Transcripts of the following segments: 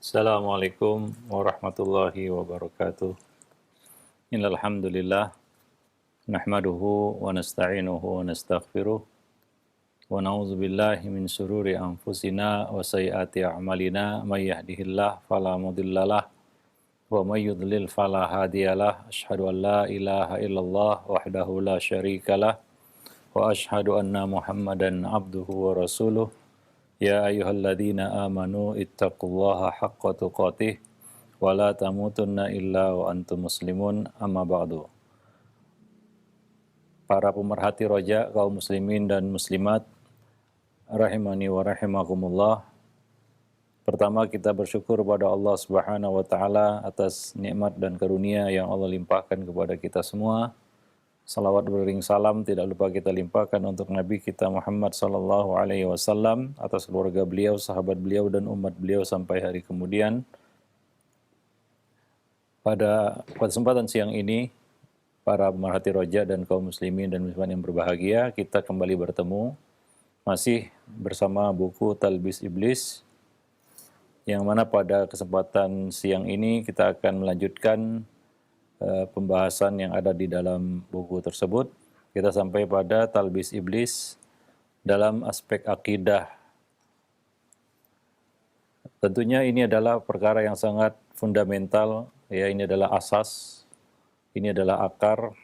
Assalamualaikum warahmatullahi wabarakatuh. Innal hamdalillah nahmaduhu wa nasta'inuhu wa nastaghfiruh wa na'udzu billahi min shururi anfusina wa sayyiati a'malina may yahdihillahu fala mudhillalah wa may yudlil fala hadiyalah. Asyhadu an la ilaha illallah wahdahu la syarikalah wa asyhadu anna Muhammadan abduhu wa rasuluh. Ya ayyuhalladzina amanu ittaqullaha haqqa tuqatih wa la tamutunna illa wa antum muslimun amma ba'du. Para pemerhati roja kaum muslimin dan muslimat rahimani wa rahimakumullah. Pertama kita bersyukur kepada Allah Subhanahu wa taala atas nikmat dan karunia yang Allah limpahkan kepada kita semua. Salawat beriring salam tidak lupa kita limpahkan untuk Nabi kita Muhammad sallallahu alaihi wasallam, atas keluarga beliau, sahabat beliau dan umat beliau sampai hari kemudian. Pada kesempatan siang ini, para pemerhati roja dan kaum muslimin dan muslimat yang berbahagia, kita kembali bertemu masih bersama buku Talbis Iblis, yang mana pada kesempatan siang ini kita akan melanjutkan pembahasan yang ada di dalam buku tersebut. Kita sampai pada Talbis Iblis dalam aspek akidah. Tentunya ini adalah perkara yang sangat fundamental, ya, ini adalah asas, ini adalah akar,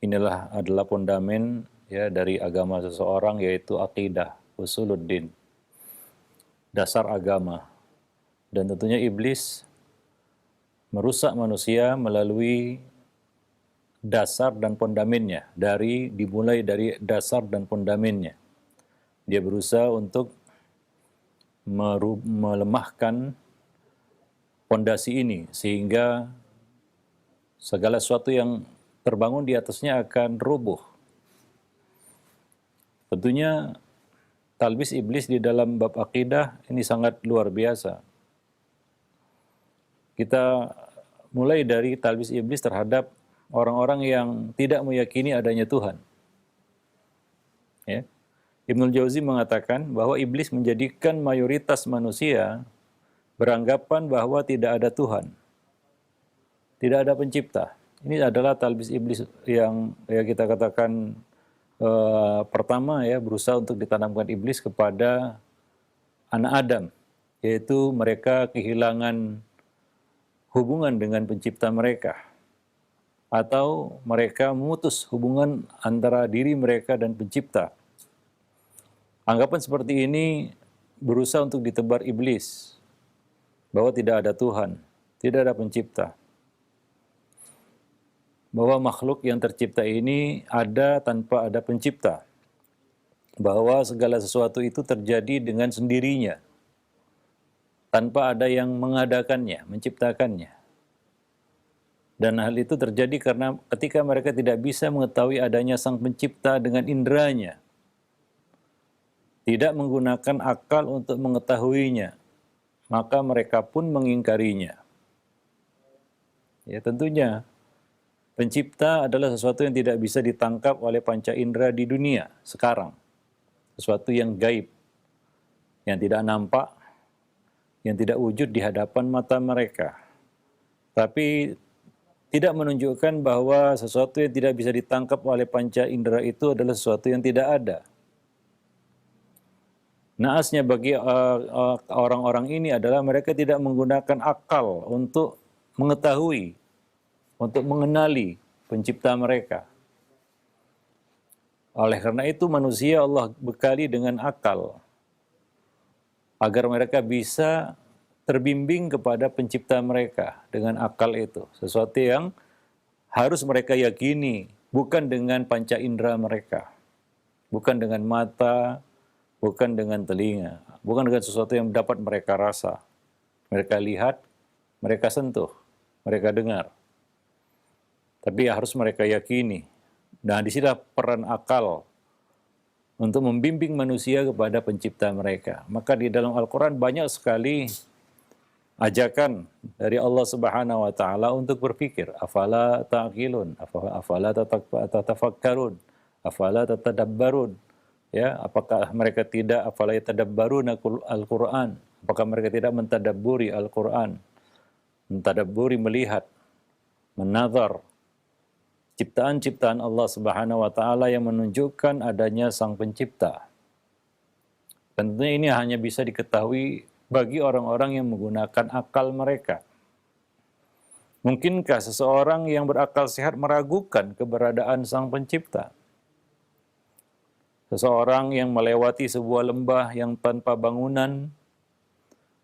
inilah adalah fondamen ya dari agama seseorang, yaitu akidah, usuluddin, dasar agama. Dan tentunya iblis merusak manusia melalui dasar dan fondamennya, dimulai dari dasar dan fondamennya. Dia berusaha untuk melemahkan fondasi ini sehingga segala sesuatu yang terbangun di atasnya akan rubuh. Tentunya talbis iblis di dalam bab akidah ini sangat luar biasa. Kita mulai dari talbis iblis terhadap orang-orang yang tidak meyakini adanya Tuhan. Ya. Ibnul Jauzi mengatakan bahwa iblis menjadikan mayoritas manusia beranggapan bahwa tidak ada Tuhan, tidak ada pencipta. Ini adalah talbis iblis yang ya kita katakan pertama, ya, berusaha untuk ditanamkan iblis kepada anak Adam, yaitu mereka kehilangan hubungan dengan pencipta mereka, atau mereka memutus hubungan antara diri mereka dan pencipta. Anggapan seperti ini berusaha untuk ditebar iblis, bahwa tidak ada Tuhan, tidak ada pencipta, bahwa makhluk yang tercipta ini ada tanpa ada pencipta, bahwa segala sesuatu itu terjadi dengan sendirinya, tanpa ada yang mengadakannya, menciptakannya. Dan hal itu terjadi karena ketika mereka tidak bisa mengetahui adanya sang pencipta dengan inderanya, tidak menggunakan akal untuk mengetahuinya, maka mereka pun mengingkarinya. Ya, tentunya pencipta adalah sesuatu yang tidak bisa ditangkap oleh panca indera di dunia sekarang. Sesuatu yang gaib, yang tidak nampak, yang tidak wujud di hadapan mata mereka. Tapi tidak menunjukkan bahwa sesuatu yang tidak bisa ditangkap oleh panca indera itu adalah sesuatu yang tidak ada. Naasnya bagi orang-orang ini adalah mereka tidak menggunakan akal untuk mengetahui, untuk mengenali pencipta mereka. Oleh karena itu manusia Allah bekali dengan akal, agar mereka bisa terbimbing kepada pencipta mereka dengan akal itu. Sesuatu yang harus mereka yakini, bukan dengan panca indera mereka, bukan dengan mata, bukan dengan telinga, bukan dengan sesuatu yang dapat mereka rasa, mereka lihat, mereka sentuh, mereka dengar. Tapi harus mereka yakini. Nah, disinilah peran akal untuk membimbing manusia kepada pencipta mereka. Maka di dalam Al-Quran banyak sekali ajakan dari Allah Subhanahu wa taala untuk berpikir, afala ta'qilun, afala tatafakkarun, afala tatadabbarun. Ya, apakah mereka tidak afala yatadabbarun Al-Quran? Apakah mereka tidak mentadabburi Al-Quran, mentadabburi, melihat, menazar ciptaan-ciptaan Allah Subhanahu wa taala yang menunjukkan adanya Sang Pencipta. Tentunya ini hanya bisa diketahui bagi orang-orang yang menggunakan akal mereka. Mungkinkah seseorang yang berakal sehat meragukan keberadaan Sang Pencipta? Seseorang yang melewati sebuah lembah yang tanpa bangunan,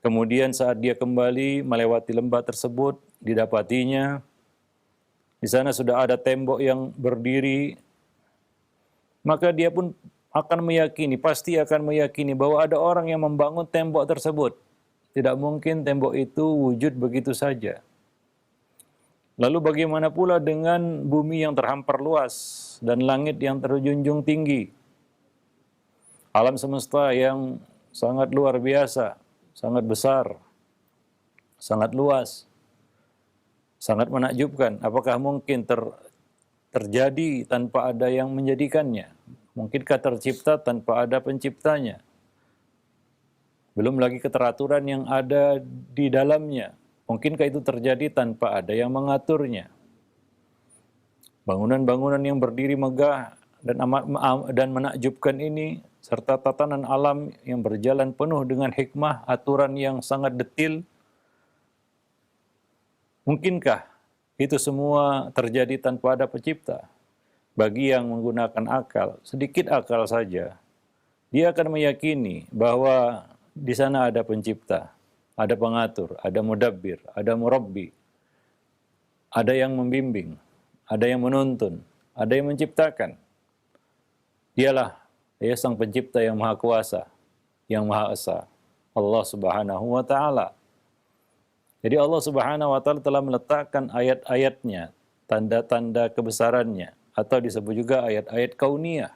kemudian saat dia kembali melewati lembah tersebut, didapatinya di sana sudah ada tembok yang berdiri, maka dia pun akan meyakini, pasti akan meyakini bahwa ada orang yang membangun tembok tersebut. Tidak mungkin tembok itu wujud begitu saja. Lalu bagaimana pula dengan bumi yang terhampar luas dan langit yang terjunjung tinggi? Alam semesta yang sangat luar biasa, sangat besar, sangat luas, sangat menakjubkan. Apakah mungkin terjadi tanpa ada yang menjadikannya? Mungkinkah tercipta tanpa ada penciptanya? Belum lagi keteraturan yang ada di dalamnya. Mungkinkah itu terjadi tanpa ada yang mengaturnya? Bangunan-bangunan yang berdiri megah dan menakjubkan ini, serta tatanan alam yang berjalan penuh dengan hikmah, aturan yang sangat detil, mungkinkah itu semua terjadi tanpa ada pencipta? Bagi yang menggunakan akal, sedikit akal saja, dia akan meyakini bahwa di sana ada pencipta, ada pengatur, ada mudabbir, ada murabbi, ada yang membimbing, ada yang menuntun, ada yang menciptakan. Dialah Sang Pencipta yang Maha Kuasa, yang Maha Esa, Allah Subhanahu wa taala. Jadi Allah Subhanahu wa taala telah meletakkan ayat-ayatnya, tanda-tanda kebesarannya, atau disebut juga ayat-ayat kauniyah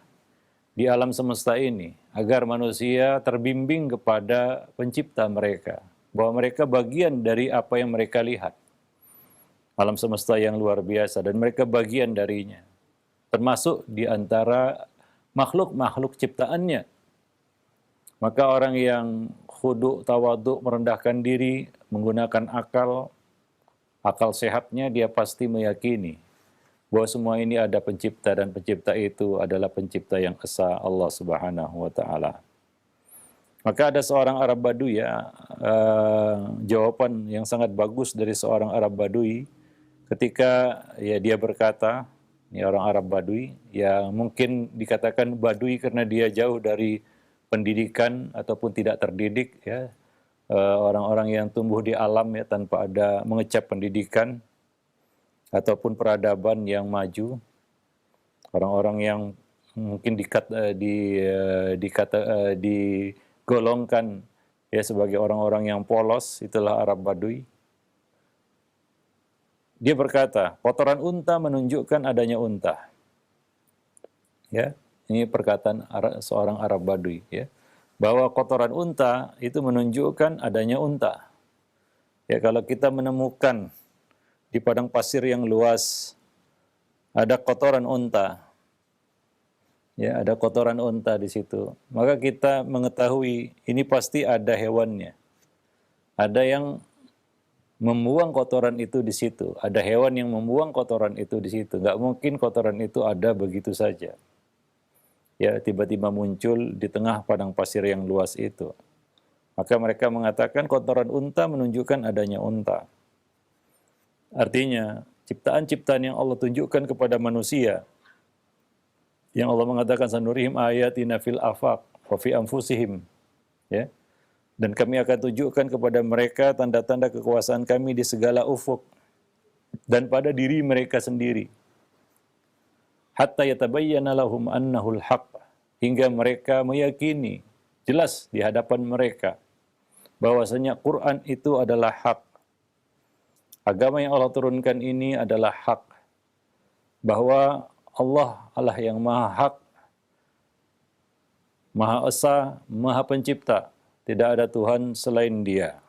di alam semesta ini, agar manusia terbimbing kepada pencipta mereka, bahwa mereka bagian dari apa yang mereka lihat. Alam semesta yang luar biasa, dan mereka bagian darinya. Termasuk di antara makhluk-makhluk ciptaannya. Maka orang yang khudu', tawadhu', merendahkan diri, menggunakan akal sehatnya, dia pasti meyakini bahwa semua ini ada pencipta, dan pencipta itu adalah pencipta yang esa, Allah Subhanahu wa taala. Maka ada seorang Arab Badui, jawaban yang sangat bagus dari seorang Arab Badui ketika dia berkata, ini orang Arab Badui yang mungkin dikatakan Badui karena dia jauh dari pendidikan ataupun tidak terdidik, orang-orang yang tumbuh di alam tanpa ada mengecap pendidikan ataupun peradaban yang maju, orang-orang yang mungkin digolongkan sebagai orang-orang yang polos, itulah Arab Badui. Dia berkata, kotoran unta menunjukkan adanya unta. Ini perkataan seorang Arab Badui, bahwa kotoran unta itu menunjukkan adanya unta. Kalau kita menemukan di padang pasir yang luas ada kotoran unta, ada kotoran unta di situ, maka kita mengetahui ini pasti ada hewannya. Ada yang membuang kotoran itu di situ. Ada hewan yang membuang kotoran itu di situ. Nggak mungkin kotoran itu ada begitu saja. Tiba-tiba muncul di tengah padang pasir yang luas itu. Maka mereka mengatakan kotoran unta menunjukkan adanya unta. Artinya, ciptaan-ciptaan yang Allah tunjukkan kepada manusia, yang Allah mengatakan sanurihim ayatina fil afaq wa fi anfusihim, dan kami akan tunjukkan kepada mereka tanda-tanda kekuasaan kami di segala ufuk dan pada diri mereka sendiri. Hatta yatabayyana lahum annahul haqq, hingga mereka meyakini jelas di hadapan mereka bahwasanya Quran itu adalah hak. Agama yang Allah turunkan ini adalah hak. Bahwa Allah yang Maha Hak, Maha Esa, Maha Pencipta. Tidak ada Tuhan selain Dia.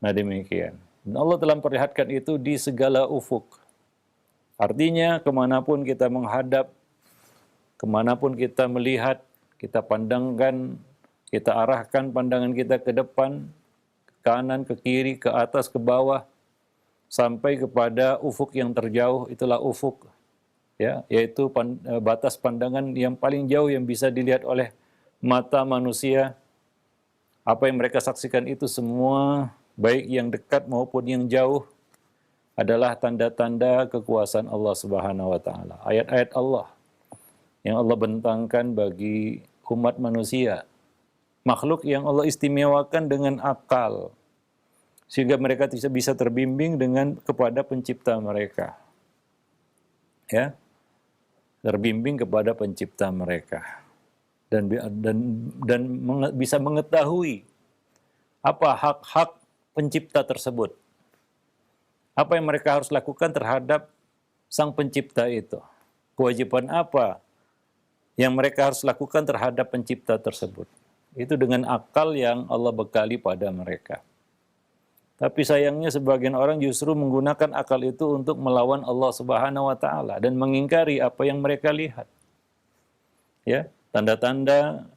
Nah demikian. Dan Allah telah memperlihatkan itu di segala ufuk. Artinya kemanapun kita menghadap, kemanapun kita melihat, kita pandangkan Kita arahkan pandangan kita ke depan, ke kanan, ke kiri, ke atas, ke bawah, sampai kepada ufuk yang terjauh, itulah ufuk. Ya, yaitu batas pandangan yang paling jauh yang bisa dilihat oleh mata manusia. Apa yang mereka saksikan itu semua, baik yang dekat maupun yang jauh, adalah tanda-tanda kekuasaan Allah Subhanahu wa taala. Ayat-ayat Allah yang Allah bentangkan bagi umat manusia, makhluk yang Allah istimewakan dengan akal, sehingga mereka bisa terbimbing kepada pencipta mereka. Ya, terbimbing kepada pencipta mereka. Dan bisa mengetahui apa hak-hak pencipta tersebut. Apa yang mereka harus lakukan terhadap sang pencipta itu. Kewajiban apa yang mereka harus lakukan terhadap pencipta tersebut. Itu dengan akal yang Allah bekali pada mereka. Tapi sayangnya sebagian orang justru menggunakan akal itu untuk melawan Allah Subhanahu wa taala dan mengingkari apa yang mereka lihat. Ya, tanda-tanda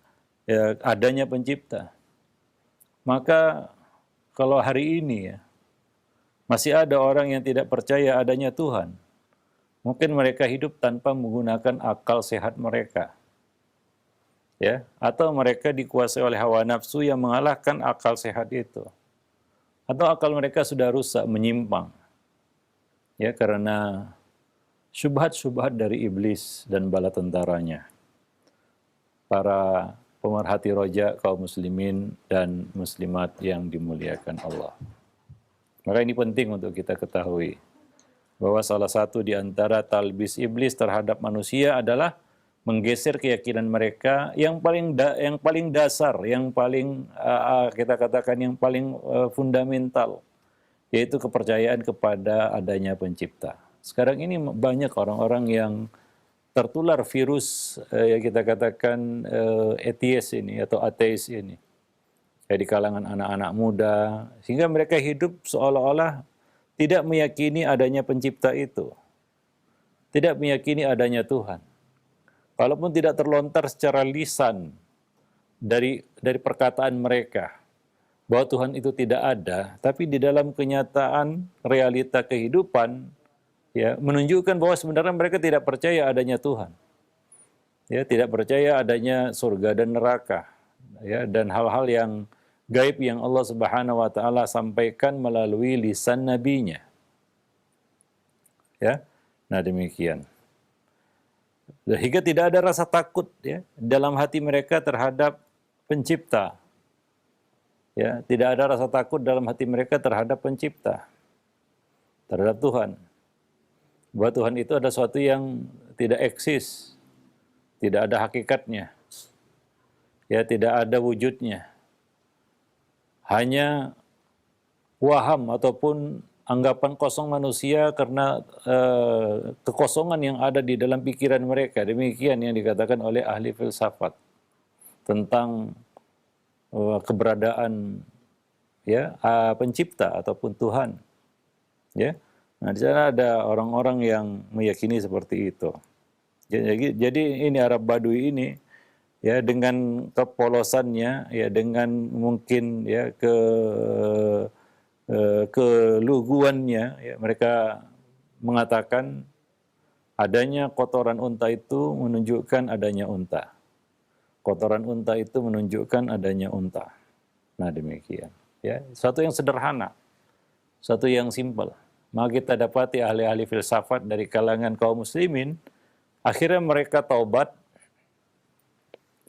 ya, adanya pencipta. Maka kalau hari ini ya, masih ada orang yang tidak percaya adanya Tuhan, mungkin mereka hidup tanpa menggunakan akal sehat mereka. Ya, atau mereka dikuasai oleh hawa nafsu yang mengalahkan akal sehat itu. Atau akal mereka sudah rusak, menyimpang. Ya, karena syubhat-syubhat dari iblis dan bala tentaranya. Para pemerhati roja kaum muslimin dan muslimat yang dimuliakan Allah. Maka ini penting untuk kita ketahui bahwa salah satu di antara talbis iblis terhadap manusia adalah menggeser keyakinan mereka yang paling dasar, yang paling kita katakan yang paling fundamental, yaitu kepercayaan kepada adanya pencipta. Sekarang ini banyak orang-orang yang tertular virus yang kita katakan atheist ini atau ateis ini. Ya, di kalangan anak-anak muda, sehingga mereka hidup seolah-olah tidak meyakini adanya pencipta itu. Tidak meyakini adanya Tuhan. Walaupun tidak terlontar secara lisan dari perkataan mereka bahwa Tuhan itu tidak ada, tapi di dalam kenyataan realita kehidupan ya menunjukkan bahwa sebenarnya mereka tidak percaya adanya Tuhan. Ya, tidak percaya adanya surga dan neraka. Ya, dan hal-hal yang gaib yang Allah Subhanahu wa taala sampaikan melalui lisan nabinya. Ya. Nah, demikian. Sehingga tidak ada rasa takut ya dalam hati mereka terhadap pencipta. Ya, tidak ada rasa takut dalam hati mereka terhadap pencipta. Terhadap Tuhan. Bahwa Tuhan itu ada sesuatu yang tidak eksis. Tidak ada hakikatnya. Ya, tidak ada wujudnya. Hanya waham ataupun anggapan kosong manusia karena kekosongan yang ada di dalam pikiran mereka. Demikian yang dikatakan oleh ahli filsafat tentang keberadaan ya pencipta ataupun Tuhan. Ya. Nah, di sana ada orang-orang yang meyakini seperti itu. Jadi ini Arab Badui ini ya dengan kepolosannya ya dengan mungkin ya keluguannya ya, mereka mengatakan adanya kotoran unta itu menunjukkan adanya unta. Kotoran unta itu menunjukkan adanya unta. Nah, demikian ya, satu yang sederhana, satu yang simpel. Maka kita dapati ahli-ahli filsafat dari kalangan kaum muslimin akhirnya mereka taubat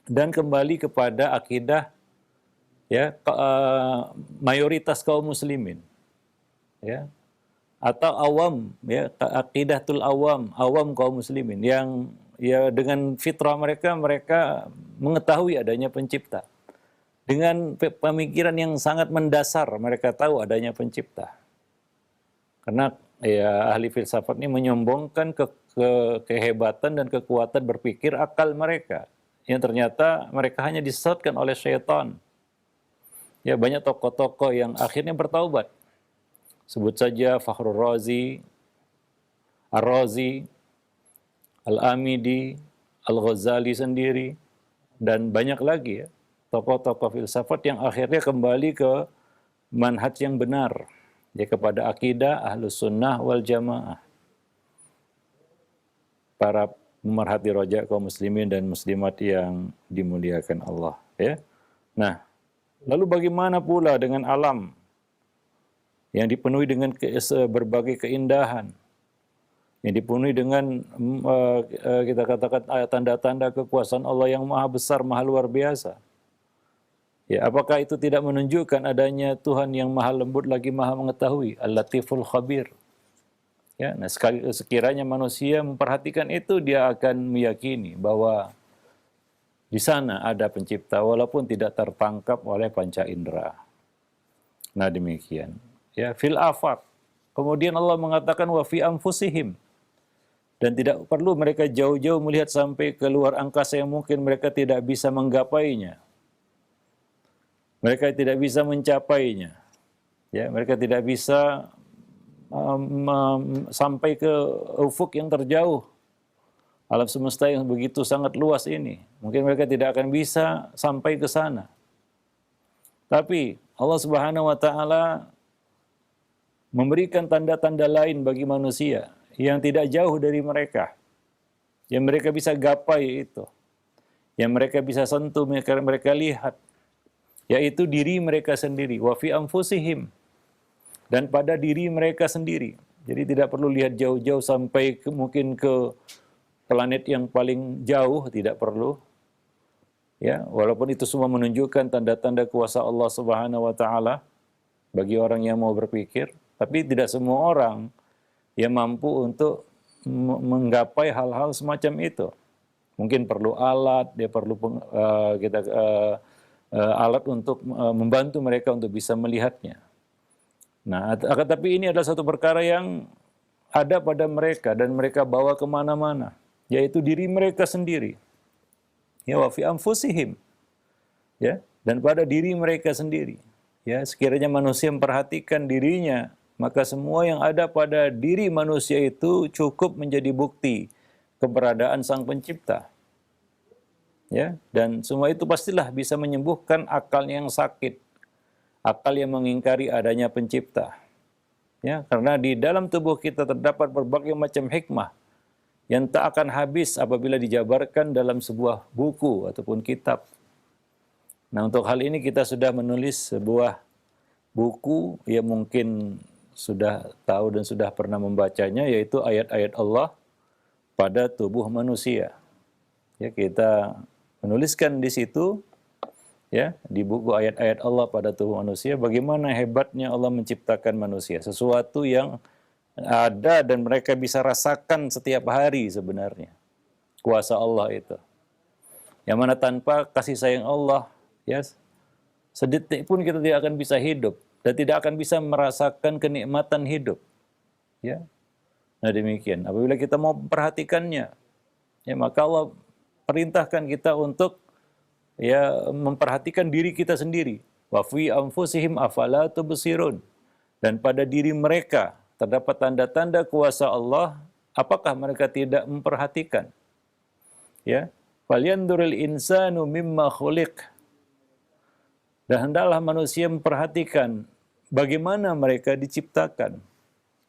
dan kembali kepada akidah ya mayoritas kaum muslimin ya atau awam ya aqidatul awam kaum muslimin yang ya dengan fitrah mereka mengetahui adanya pencipta, dengan pemikiran yang sangat mendasar mereka tahu adanya pencipta. Karena ya ahli filsafat ini menyombongkan kehebatan dan kekuatan berpikir akal mereka yang ternyata mereka hanya disesatkan oleh syaitan. Ya, banyak tokoh-tokoh yang akhirnya bertaubat. Sebut saja Fakhrul Razi, Ar-Razi, Al-Amidi, Al-Ghazali sendiri, dan banyak lagi ya. tokoh-tokoh filsafat yang akhirnya kembali ke manhaj yang benar, ya, kepada akidah Ahlus Sunnah wal Jamaah. Para pemerhati rojak kaum muslimin dan muslimat yang dimuliakan Allah, ya. Nah, lalu bagaimana pula dengan alam yang dipenuhi dengan berbagai keindahan, yang dipenuhi dengan kita katakan tanda-tanda kekuasaan Allah yang maha besar, maha luar biasa. Ya, apakah itu tidak menunjukkan adanya Tuhan yang maha lembut lagi maha mengetahui, Al-Latiful Khabir? Ya, nah sekiranya manusia memperhatikan itu, dia akan meyakini bahwa di sana ada pencipta walaupun tidak tertangkap oleh panca indera. Nah, demikian. Ya, fil afaq. Kemudian Allah mengatakan wa fi anfusihim. Dan tidak perlu mereka jauh-jauh melihat sampai ke luar angkasa yang mungkin mereka tidak bisa menggapainya. Mereka tidak bisa mencapainya. Ya, mereka tidak bisa sampai ke ufuk yang terjauh. Alam semesta yang begitu sangat luas ini. Mungkin mereka tidak akan bisa sampai ke sana. Tapi Allah Subhanahu wa taala memberikan tanda-tanda lain bagi manusia yang tidak jauh dari mereka. Yang mereka bisa gapai itu. Yang mereka bisa sentuh, mereka lihat. Yaitu diri mereka sendiri. Wa fi anfusihim. Dan pada diri mereka sendiri. Jadi tidak perlu lihat jauh-jauh sampai mungkin ke planet yang paling jauh, tidak perlu. Ya, walaupun itu semua menunjukkan tanda-tanda kuasa Allah Subhanahu wa taala bagi orang yang mau berpikir, tapi tidak semua orang yang mampu untuk menggapai hal-hal semacam itu. Mungkin perlu alat, dia perlu alat untuk membantu mereka untuk bisa melihatnya. Nah, tapi ini adalah satu perkara yang ada pada mereka dan mereka bawa kemana-mana, yaitu diri mereka sendiri. Ya, wa fi anfusihim. Ya, dan pada diri mereka sendiri. Ya, sekiranya manusia memperhatikan dirinya, maka semua yang ada pada diri manusia itu cukup menjadi bukti keberadaan Sang Pencipta. Ya, dan semua itu pastilah bisa menyembuhkan akal yang sakit. Akal yang mengingkari adanya pencipta. Ya, karena di dalam tubuh kita terdapat berbagai macam hikmah yang tak akan habis apabila dijabarkan dalam sebuah buku ataupun kitab. Nah, untuk hal ini kita sudah menulis sebuah buku yang mungkin sudah tahu dan sudah pernah membacanya, yaitu ayat-ayat Allah pada tubuh manusia. Ya, kita menuliskan di situ, ya, di buku ayat-ayat Allah pada tubuh manusia, bagaimana hebatnya Allah menciptakan manusia. Sesuatu yang ada dan mereka bisa rasakan setiap hari sebenarnya. Kuasa Allah itu. Yang mana tanpa kasih sayang Allah, ya, sedetik pun kita tidak akan bisa hidup. Dan tidak akan bisa merasakan kenikmatan hidup. Ya. Nah, demikian. Apabila kita mau memperhatikannya, ya, maka Allah perintahkan kita untuk memperhatikan diri kita sendiri. Wa fi anfusihim afala tubsirun. Dan pada diri mereka terdapat tanda-tanda kuasa Allah, apakah mereka tidak memperhatikan? Ya, falyanzuril insanu mimma khuliq. Dan hendaklah manusia memperhatikan bagaimana mereka diciptakan.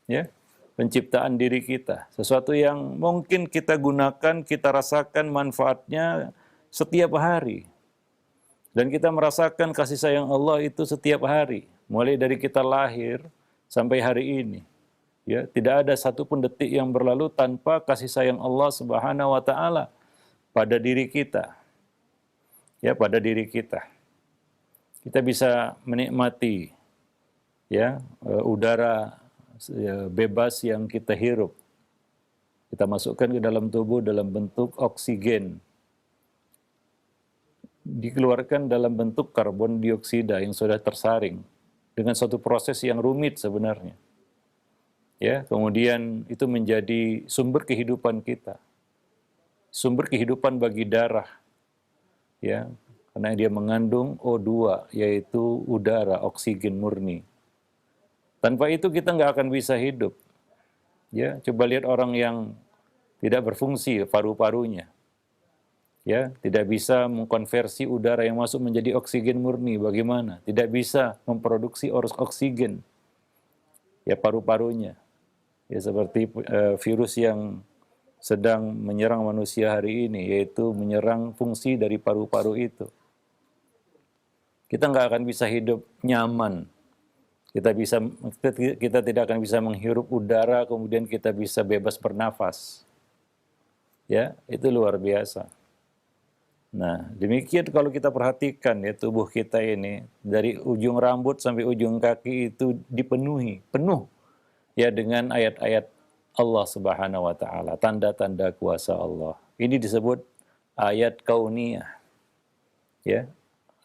Ya, penciptaan diri kita, sesuatu yang mungkin kita gunakan, kita rasakan manfaatnya setiap hari. Dan kita merasakan kasih sayang Allah itu setiap hari, mulai dari kita lahir sampai hari ini. Ya, tidak ada satupun detik yang berlalu tanpa kasih sayang Allah Subhanahu wa taala pada diri kita. Ya, pada diri kita. Kita bisa menikmati, ya, udara bebas yang kita hirup. Kita masukkan ke dalam tubuh dalam bentuk oksigen. Dikeluarkan dalam bentuk karbon dioksida yang sudah tersaring dengan suatu proses yang rumit sebenarnya. Ya, kemudian itu menjadi sumber kehidupan kita. Sumber kehidupan bagi darah. Ya, karena dia mengandung O2, yaitu udara, oksigen murni. Tanpa itu kita nggak akan bisa hidup. Ya, coba lihat orang yang tidak berfungsi paru-parunya. Ya, tidak bisa mengkonversi udara yang masuk menjadi oksigen murni. Bagaimana? Tidak bisa memproduksi oksigen. Ya, paru-parunya. Ya, seperti virus yang sedang menyerang manusia hari ini, yaitu menyerang fungsi dari paru-paru itu. Kita nggak akan bisa hidup nyaman. Kita tidak akan bisa menghirup udara, kemudian kita bisa bebas bernafas. Ya, itu luar biasa. Nah, demikian kalau kita perhatikan ya tubuh kita ini dari ujung rambut sampai ujung kaki itu penuh ya dengan ayat-ayat Allah Subhanahu wa taala, tanda-tanda kuasa Allah. Ini disebut ayat kauniyah. Ya.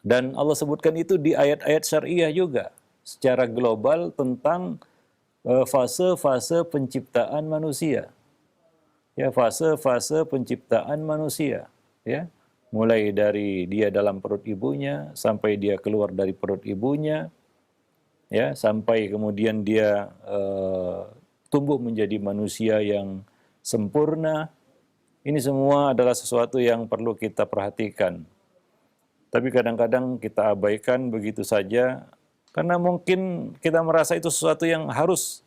Dan Allah sebutkan itu di ayat-ayat syariah juga secara global tentang fase-fase penciptaan manusia. Ya, fase-fase penciptaan manusia, ya. Mulai dari dia dalam perut ibunya sampai dia keluar dari perut ibunya, ya, sampai kemudian dia tumbuh menjadi manusia yang sempurna. Ini semua adalah sesuatu yang perlu kita perhatikan. Tapi kadang-kadang kita abaikan begitu saja karena mungkin kita merasa itu sesuatu yang harus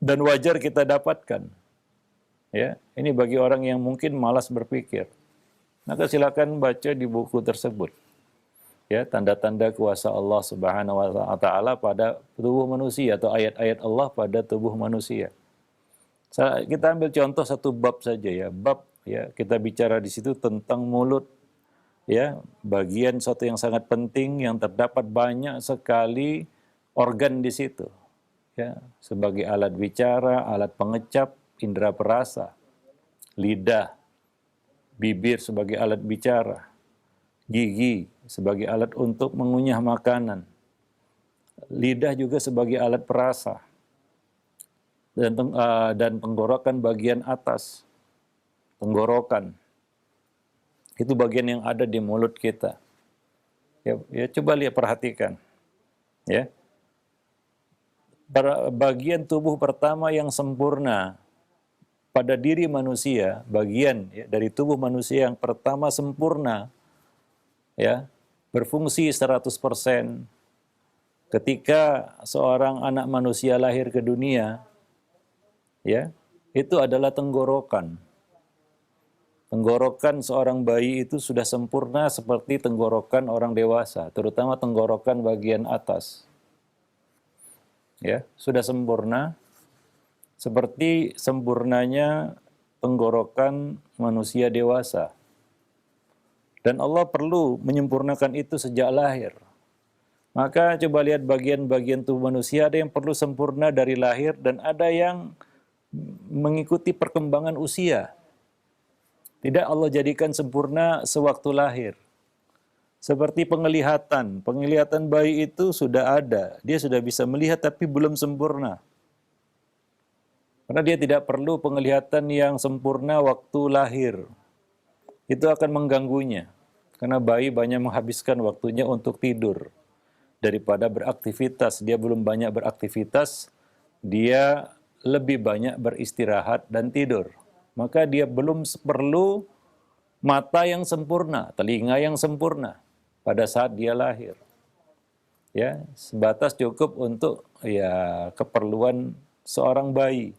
dan wajar kita dapatkan. Ya, ini bagi orang yang mungkin malas berpikir. Maka silakan baca di buku tersebut. Ya, tanda-tanda kuasa Allah Subhanahu wa taala pada tubuh manusia atau ayat-ayat Allah pada tubuh manusia. Kita ambil contoh satu bab saja ya. Bab ya, kita bicara di situ tentang mulut. Ya, bagian suatu yang sangat penting yang terdapat banyak sekali organ di situ. Ya, sebagai alat bicara, alat pengecap, indera perasa, lidah, bibir sebagai alat bicara, gigi sebagai alat untuk mengunyah makanan, lidah juga sebagai alat perasa, dan tenggorokan bagian atas, tenggorokan, itu bagian yang ada di mulut kita. Ya coba lihat, perhatikan. Ya, bagian tubuh pertama yang sempurna pada diri manusia, bagian ya, dari tubuh manusia yang pertama sempurna, ya, berfungsi 100%. Ketika seorang anak manusia lahir ke dunia, ya, itu adalah tenggorokan. Tenggorokan seorang bayi itu sudah sempurna seperti tenggorokan orang dewasa, terutama tenggorokan bagian atas. Ya, sudah sempurna seperti sempurnanya tenggorokan manusia dewasa. Dan Allah perlu menyempurnakan itu sejak lahir. Maka coba lihat bagian-bagian tubuh manusia, ada yang perlu sempurna dari lahir dan ada yang mengikuti perkembangan usia. Tidak Allah jadikan sempurna sewaktu lahir. Seperti penglihatan. Penglihatan bayi itu sudah ada. Dia sudah bisa melihat tapi belum sempurna. Karena dia tidak perlu penglihatan yang sempurna waktu lahir. Itu akan mengganggunya. Karena bayi banyak menghabiskan waktunya untuk tidur daripada beraktivitas. Dia belum banyak beraktivitas, dia lebih banyak beristirahat dan tidur. Maka dia belum perlu mata yang sempurna, telinga yang sempurna pada saat dia lahir. Ya, sebatas cukup untuk ya keperluan seorang bayi.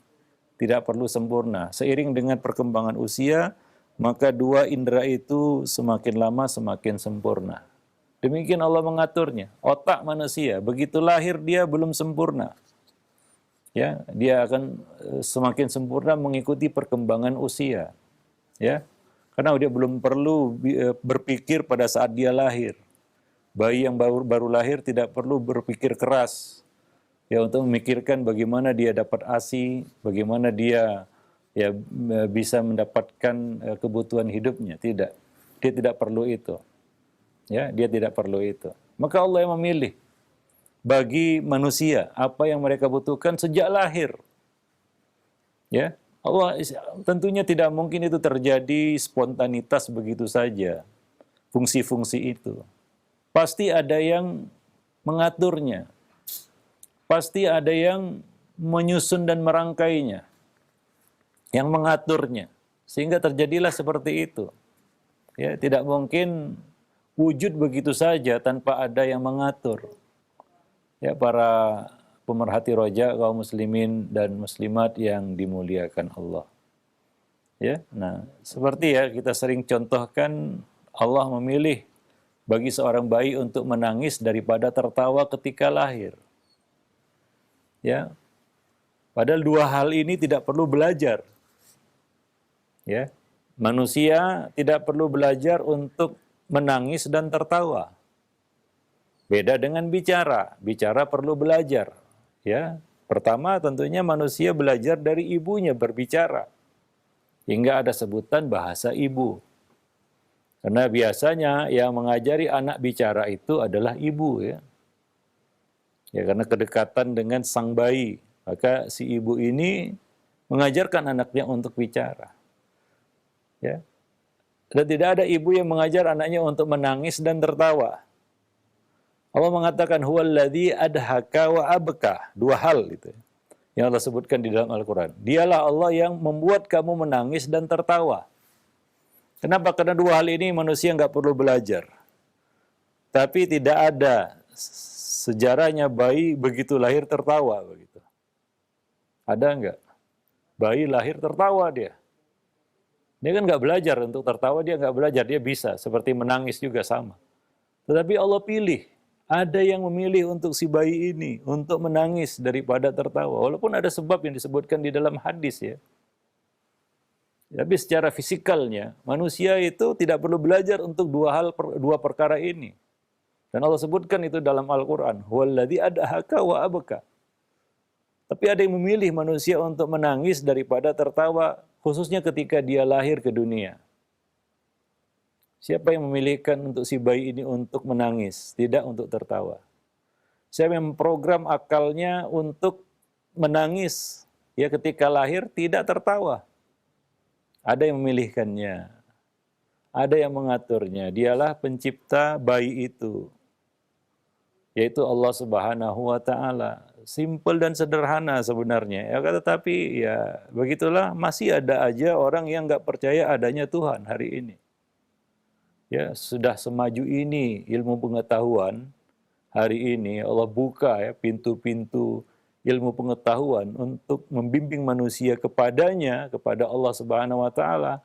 Tidak perlu sempurna. Seiring dengan perkembangan usia, maka dua indera itu semakin lama semakin sempurna. Demikian Allah mengaturnya. Otak manusia, begitu lahir dia belum sempurna. Ya, dia akan semakin sempurna mengikuti perkembangan usia. Ya, karena dia belum perlu berpikir pada saat dia lahir. Bayi yang baru lahir tidak perlu berpikir keras ya untuk memikirkan bagaimana dia dapat ASI, bagaimana dia ya bisa mendapatkan kebutuhan hidupnya. Tidak. Dia tidak perlu itu. Ya, dia tidak perlu itu. Maka Allah yang memilih bagi manusia apa yang mereka butuhkan sejak lahir. Ya, Allah tentunya tidak mungkin itu terjadi spontanitas begitu saja. Fungsi-fungsi itu pasti ada yang mengaturnya. Pasti ada yang menyusun dan merangkainya, yang mengaturnya, sehingga terjadilah seperti itu. Ya, tidak mungkin wujud begitu saja tanpa ada yang mengatur. Ya, para pemerhati roja kaum muslimin dan muslimat yang dimuliakan Allah. Ya, nah seperti ya kita sering contohkan, Allah memilih bagi seorang bayi untuk menangis daripada tertawa ketika lahir. Ya, padahal dua hal ini tidak perlu belajar. Ya, manusia tidak perlu belajar untuk menangis dan tertawa. Beda dengan bicara. Bicara perlu belajar. Ya, pertama tentunya manusia belajar dari ibunya berbicara. Hingga ada sebutan bahasa ibu. Karena biasanya yang mengajari anak bicara itu adalah ibu, ya. Ya, karena kedekatan dengan sang bayi. Maka si ibu ini mengajarkan anaknya untuk bicara. Ya. Dan tidak ada ibu yang mengajar anaknya untuk menangis dan tertawa. Allah mengatakan huwallazi adhaka wa abka. Dua hal itu yang Allah sebutkan di dalam Al-Quran. Dialah Allah yang membuat kamu menangis dan tertawa. Kenapa? Karena dua hal ini manusia nggak perlu belajar. Tapi tidak ada sejarahnya bayi begitu lahir tertawa begitu. Ada nggak? Bayi lahir tertawa dia. Dia kan nggak belajar untuk tertawa, dia nggak belajar, dia bisa. Seperti menangis juga sama. Tetapi Allah pilih. Ada yang memilih untuk si bayi ini, untuk menangis daripada tertawa. Walaupun ada sebab yang disebutkan di dalam hadis ya. Tapi secara fisikalnya, manusia itu tidak perlu belajar untuk dua perkara ini. Dan Allah sebutkan itu dalam Al-Quran. Huwallazi adhaka wa abka. Tapi ada yang memilih manusia untuk menangis daripada tertawa, khususnya ketika dia lahir ke dunia. Siapa yang memilihkan untuk si bayi ini untuk menangis, tidak untuk tertawa? Siapa yang memprogram akalnya untuk menangis, ya ketika lahir tidak tertawa? Ada yang memilihkannya, ada yang mengaturnya. Dialah pencipta bayi itu, yaitu Allah Subhanahu wa Ta'ala. Simpel dan sederhana sebenarnya. Ya, tetapi ya begitulah, masih ada aja orang yang nggak percaya adanya Tuhan hari ini. Ya, sudah semaju ini ilmu pengetahuan, hari ini Allah buka ya pintu-pintu ilmu pengetahuan untuk membimbing manusia kepadanya, kepada Allah Subhanahu wa Ta'ala.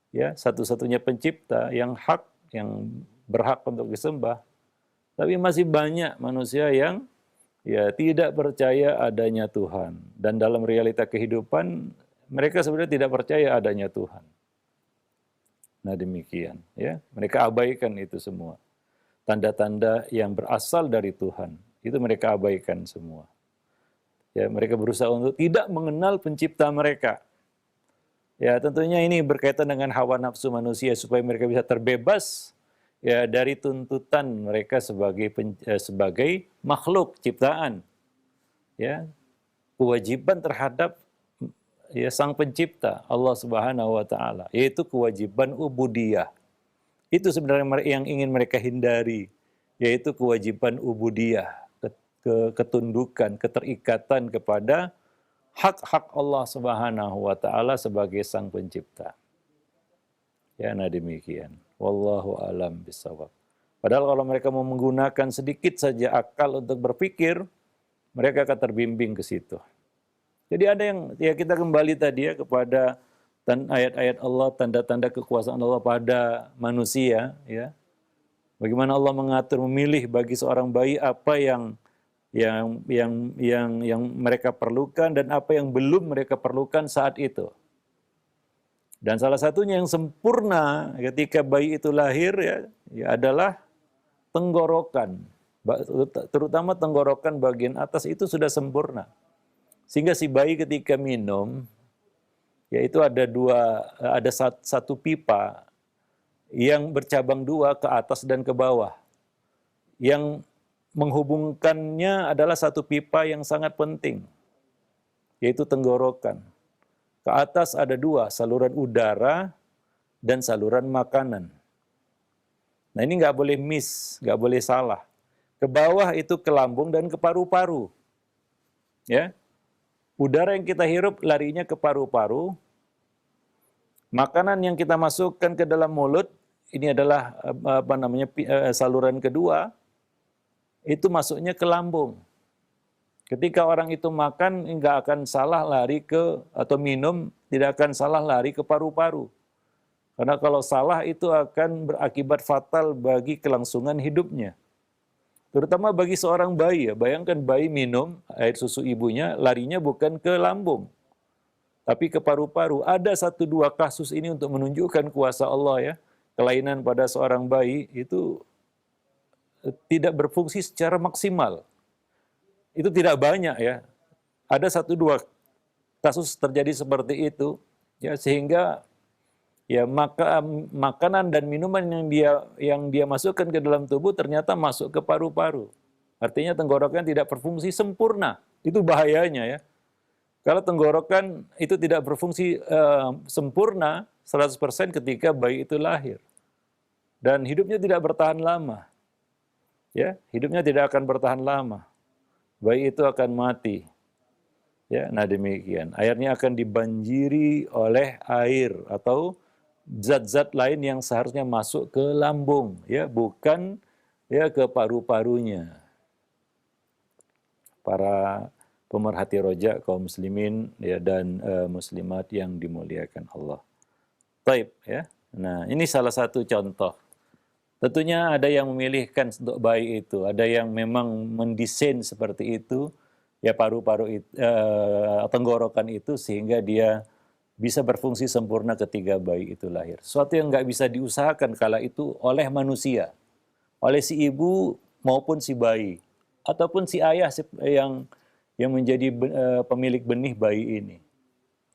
Ya, satu-satunya pencipta yang hak, yang berhak untuk disembah. Tapi masih banyak manusia yang ya tidak percaya adanya Tuhan, dan dalam realita kehidupan mereka sebenarnya tidak percaya adanya Tuhan. Nah demikian ya, mereka abaikan itu semua. Tanda-tanda yang berasal dari Tuhan, itu mereka abaikan semua. Ya, mereka berusaha untuk tidak mengenal pencipta mereka. Ya, tentunya ini berkaitan dengan hawa nafsu manusia supaya mereka bisa terbebas ya dari tuntutan mereka sebagai makhluk ciptaan. Ya, kewajiban terhadap ya sang pencipta Allah Subhanahu wa Ta'ala, yaitu kewajiban ubudiyah. Itu sebenarnya yang ingin mereka hindari, yaitu kewajiban ubudiyah, ketundukan, keterikatan kepada hak-hak Allah Subhanahu wa Ta'ala sebagai sang pencipta. Ya, nah demikian. Wallahu alam bisawab. Padahal kalau mereka mau menggunakan sedikit saja akal untuk berpikir, mereka akan terbimbing ke situ. Jadi ada yang, ya kita kembali tadi ya kepada ayat-ayat Allah, tanda-tanda kekuasaan Allah pada manusia, ya. Bagaimana Allah mengatur, memilih bagi seorang bayi apa yang mereka perlukan dan apa yang belum mereka perlukan saat itu. Dan salah satunya yang sempurna ketika bayi itu lahir ya adalah tenggorokan. Terutama tenggorokan bagian atas itu sudah sempurna. Sehingga si bayi ketika minum, yaitu ada satu pipa yang bercabang dua ke atas dan ke bawah. Yang menghubungkannya adalah satu pipa yang sangat penting, yaitu tenggorokan. Ke atas ada dua, saluran udara dan saluran makanan. Nah ini nggak boleh miss, nggak boleh salah. Ke bawah itu ke lambung dan ke paru-paru. Ya. Udara yang kita hirup larinya ke paru-paru. Makanan yang kita masukkan ke dalam mulut ini adalah saluran kedua, itu masuknya ke lambung. Ketika orang itu makan, nggak akan salah lari ke, atau minum, tidak akan salah lari ke paru-paru. Karena kalau salah itu akan berakibat fatal bagi kelangsungan hidupnya. Terutama bagi seorang bayi ya. Bayangkan bayi minum air susu ibunya, larinya bukan ke lambung, tapi ke paru-paru. Ada 1-2 kasus ini untuk menunjukkan kuasa Allah ya. Kelainan pada seorang bayi itu tidak berfungsi secara maksimal. Itu tidak banyak ya. Ada 1-2 kasus terjadi seperti itu ya, sehingga ya makanan dan minuman yang dia masukkan ke dalam tubuh ternyata masuk ke paru-paru. Artinya tenggorokan tidak berfungsi sempurna. Itu bahayanya ya. Kalau tenggorokan itu tidak berfungsi sempurna 100% ketika bayi itu lahir. Dan hidupnya tidak bertahan lama. Ya, hidupnya tidak akan bertahan lama. Bayi itu akan mati. Ya, nah demikian. Airnya akan dibanjiri oleh air atau zat-zat lain yang seharusnya masuk ke lambung, ya, bukan ya ke paru-parunya. Para pemerhati roja kaum muslimin ya dan muslimat yang dimuliakan Allah. Taib ya. Nah, ini salah satu contoh. Tentunya ada yang memilihkan untuk bayi itu, ada yang memang mendesain seperti itu, ya paru-paru tenggorokan itu sehingga dia bisa berfungsi sempurna ketika bayi itu lahir. Sesuatu yang nggak bisa diusahakan kala itu oleh manusia, oleh si ibu maupun si bayi, ataupun si ayah yang menjadi pemilik benih bayi ini,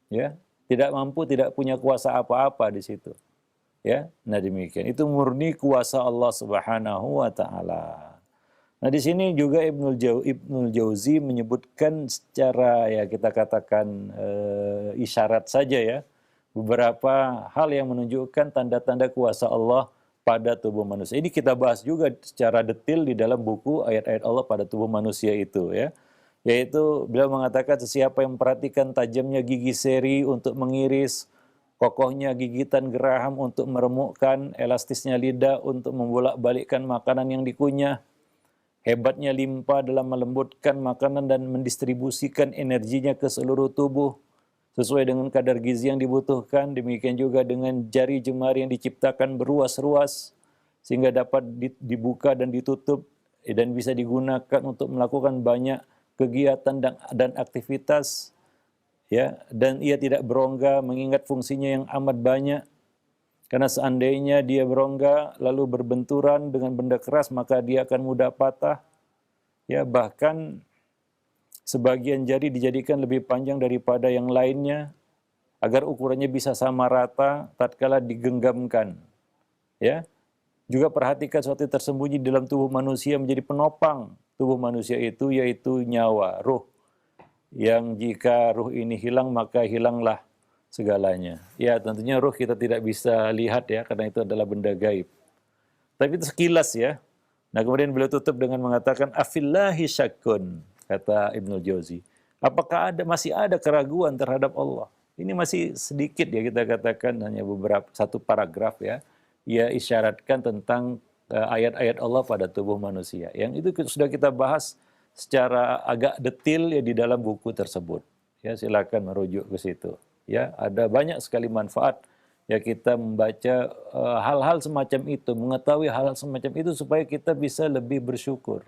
ya tidak mampu, tidak punya kuasa apa-apa di situ. Ya, nah demikian. Itu murni kuasa Allah Subhanahu wa taala. Nah, di sini juga Ibnul Jauzi menyebutkan secara ya kita katakan isyarat saja ya, beberapa hal yang menunjukkan tanda-tanda kuasa Allah pada tubuh manusia. Ini kita bahas juga secara detail di dalam buku ayat-ayat Allah pada tubuh manusia itu ya. Yaitu beliau mengatakan sesiapa yang memperhatikan tajamnya gigi seri untuk mengiris, kokohnya gigitan geraham untuk meremukkan, elastisnya lidah untuk membolak-balikkan makanan yang dikunyah, hebatnya limpa dalam melembutkan makanan dan mendistribusikan energinya ke seluruh tubuh sesuai dengan kadar gizi yang dibutuhkan. Demikian juga dengan jari jemari yang diciptakan beruas-ruas sehingga dapat dibuka dan ditutup dan bisa digunakan untuk melakukan banyak kegiatan dan aktivitas. Ya, dan ia tidak berongga mengingat fungsinya yang amat banyak. Karena seandainya dia berongga lalu berbenturan dengan benda keras, maka dia akan mudah patah. Ya, bahkan sebagian jari dijadikan lebih panjang daripada yang lainnya agar ukurannya bisa sama rata tatkala digenggamkan. Ya. Juga perhatikan sesuatu yang tersembunyi di dalam tubuh manusia menjadi penopang tubuh manusia itu, yaitu nyawa, ruh. Yang jika ruh ini hilang maka hilanglah segalanya. Ya tentunya ruh kita tidak bisa lihat ya karena itu adalah benda gaib. Tapi itu sekilas ya. Nah kemudian beliau tutup dengan mengatakan afillahi syakkun, kata Ibnul Jauzi. Apakah masih ada keraguan terhadap Allah? Ini masih sedikit ya kita katakan hanya beberapa satu paragraf ya. Ia isyaratkan tentang ayat-ayat Allah pada tubuh manusia. Yang itu sudah kita bahas secara agak detail ya di dalam buku tersebut. Ya silakan merujuk ke situ. Ya ada banyak sekali manfaat ya kita membaca hal-hal semacam itu, mengetahui hal-hal semacam itu supaya kita bisa lebih bersyukur.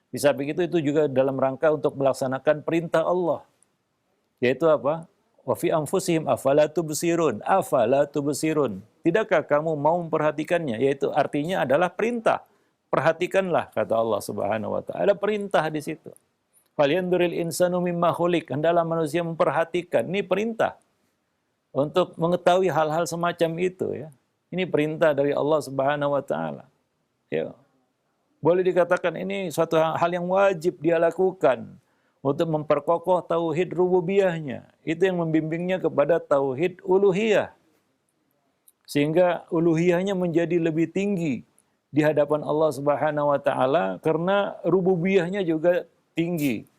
Di samping itu juga dalam rangka untuk melaksanakan perintah Allah. Yaitu apa? Wa fi anfusihim afala tubsirun. Afala tubsirun. Tidakkah kamu mau memperhatikannya? Yaitu artinya adalah perintah. Perhatikanlah, kata Allah Subhanahu wa taala. Ada perintah di situ. Falyanzuril insanu mimma khuliq. Hendaklah manusia memperhatikan. Ini perintah untuk mengetahui hal-hal semacam itu ya. Ini perintah dari Allah Subhanahu wa taala. Ya. Boleh dikatakan ini suatu hal yang wajib dia lakukan untuk memperkokoh tauhid rububiyahnya. Itu yang membimbingnya kepada tauhid uluhiyah. Sehingga uluhiyahnya menjadi lebih tinggi di hadapan Allah Subhanahu wa taala karena rububiyahnya juga tinggi.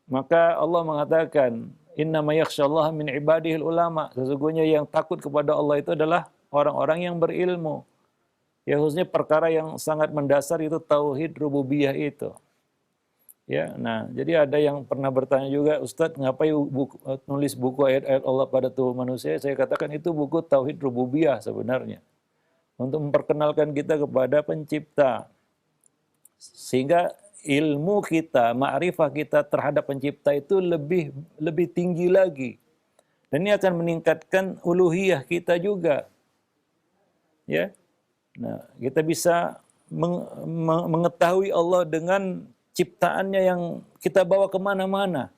Maka Allah mengatakan, "Innama yakhsyallaha min ibadihil ulama." Sesungguhnya yang takut kepada Allah itu adalah orang-orang yang berilmu. Ya khususnya perkara yang sangat mendasar itu tauhid rububiyah itu. Ya, nah jadi ada yang pernah bertanya juga, Ustadz ngapain nulis buku ayat-ayat Allah pada tubuh manusia? Saya katakan itu buku tauhid rububiyah sebenarnya. Untuk memperkenalkan kita kepada pencipta. Sehingga ilmu kita, ma'rifah kita terhadap pencipta itu lebih tinggi lagi. Dan ini akan meningkatkan uluhiyah kita juga. Ya. Nah, kita bisa mengetahui Allah dengan ciptaannya yang kita bawa kemana-mana.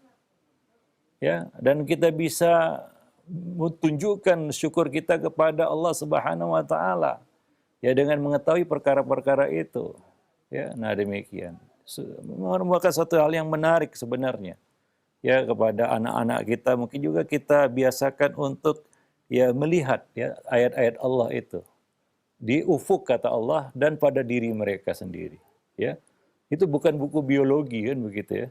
Ya, dan kita bisa tunjukkan syukur kita kepada Allah Subhanahu wa taala. Ya, dengan mengetahui perkara-perkara itu. Ya, nah demikian. Merupakan suatu hal yang menarik sebenarnya. Ya, kepada anak-anak kita mungkin juga kita biasakan untuk ya melihat ya ayat-ayat Allah itu di ufuk kata Allah dan pada diri mereka sendiri. Ya, itu bukan buku biologi kan begitu ya,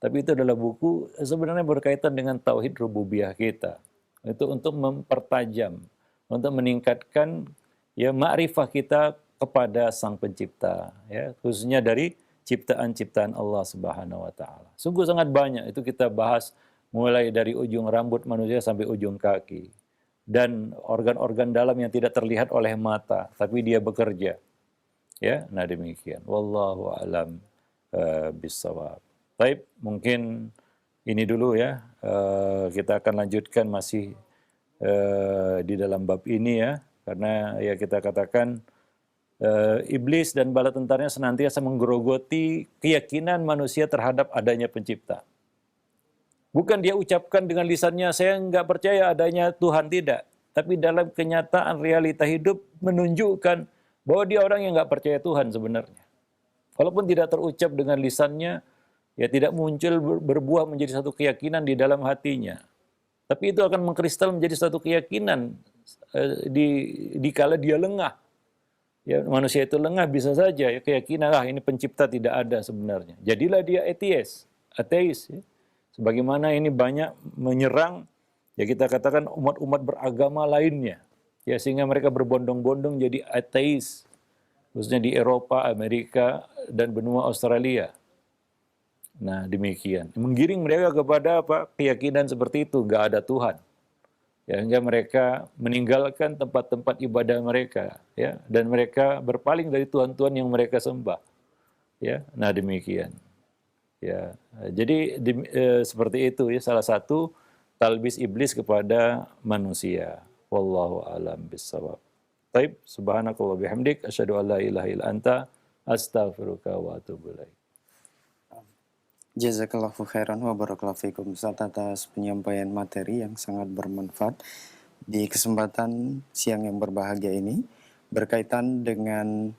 tapi itu adalah buku sebenarnya berkaitan dengan tauhid rububiyah kita. Itu untuk mempertajam, untuk meningkatkan ya ma'rifah kita kepada Sang Pencipta, ya khususnya dari ciptaan-ciptaan Allah Subhanahu wa taala. Sungguh sangat banyak itu kita bahas mulai dari ujung rambut manusia sampai ujung kaki. Dan organ-organ dalam yang tidak terlihat oleh mata, tapi dia bekerja. Ya, nah demikian. Wallahu a'lam bissawab. Baik, mungkin ini dulu ya. Kita akan lanjutkan masih di dalam bab ini ya, karena ya kita katakan iblis dan bala tentaranya senantiasa menggerogoti keyakinan manusia terhadap adanya pencipta. Bukan dia ucapkan dengan lisannya, saya nggak percaya adanya Tuhan, tidak. Tapi dalam kenyataan realita hidup menunjukkan bahwa dia orang yang nggak percaya Tuhan sebenarnya. Walaupun tidak terucap dengan lisannya, ya tidak muncul berbuah menjadi satu keyakinan di dalam hatinya. Tapi itu akan mengkristal menjadi satu keyakinan di kala dia lengah. Ya, manusia itu lengah bisa saja ya, keyakinan ini pencipta tidak ada sebenarnya. Jadilah dia ateis. Ya. Sebagaimana ini banyak menyerang, ya kita katakan umat-umat beragama lainnya. Ya, sehingga mereka berbondong-bondong jadi ateis. Khususnya di Eropa, Amerika, dan benua Australia. Nah, demikian. Menggiring mereka kepada apa? Keyakinan seperti itu, nggak ada Tuhan. Ya, hingga mereka meninggalkan tempat-tempat ibadah mereka. Ya, dan mereka berpaling dari Tuhan-Tuhan yang mereka sembah. Ya, nah demikian. Ya, jadi seperti itu ya salah satu talbis iblis kepada manusia. Wallahu a'lam bissawab. Baik, subhanakallah bihamdik asyhadu an la ilaha illa anta astaghfiruka wa atubu ilaik. Jazakallahu khairan wa barakallahu fikum Ustaz atas penyampaian materi yang sangat bermanfaat di kesempatan siang yang berbahagia ini berkaitan dengan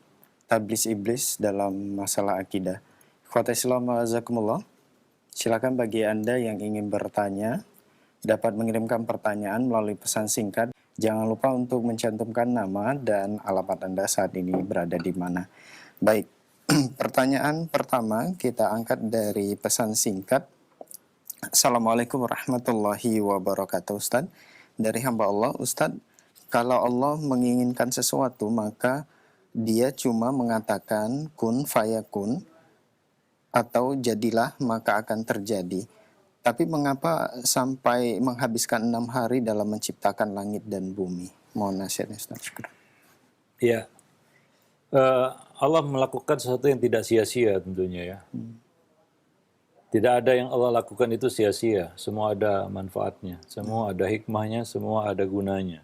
tablis iblis dalam masalah akidah. Ikhwata Islam azakumullah. Silakan bagi Anda yang ingin bertanya dapat mengirimkan pertanyaan melalui pesan singkat. Jangan lupa untuk mencantumkan nama dan alamat Anda saat ini berada di mana. Baik, pertanyaan pertama kita angkat dari pesan singkat. Assalamualaikum warahmatullahi wabarakatuh Ustaz. Dari hamba Allah, Ustaz, kalau Allah menginginkan sesuatu maka dia cuma mengatakan kun fayakun atau jadilah maka akan terjadi. Tapi mengapa sampai menghabiskan 6 hari dalam menciptakan langit dan bumi? Mohon nasihatnya Ustaz. Ya, Allah melakukan sesuatu yang tidak sia-sia tentunya ya. Tidak ada yang Allah lakukan itu sia-sia. Semua ada manfaatnya, semua ada hikmahnya, semua ada gunanya.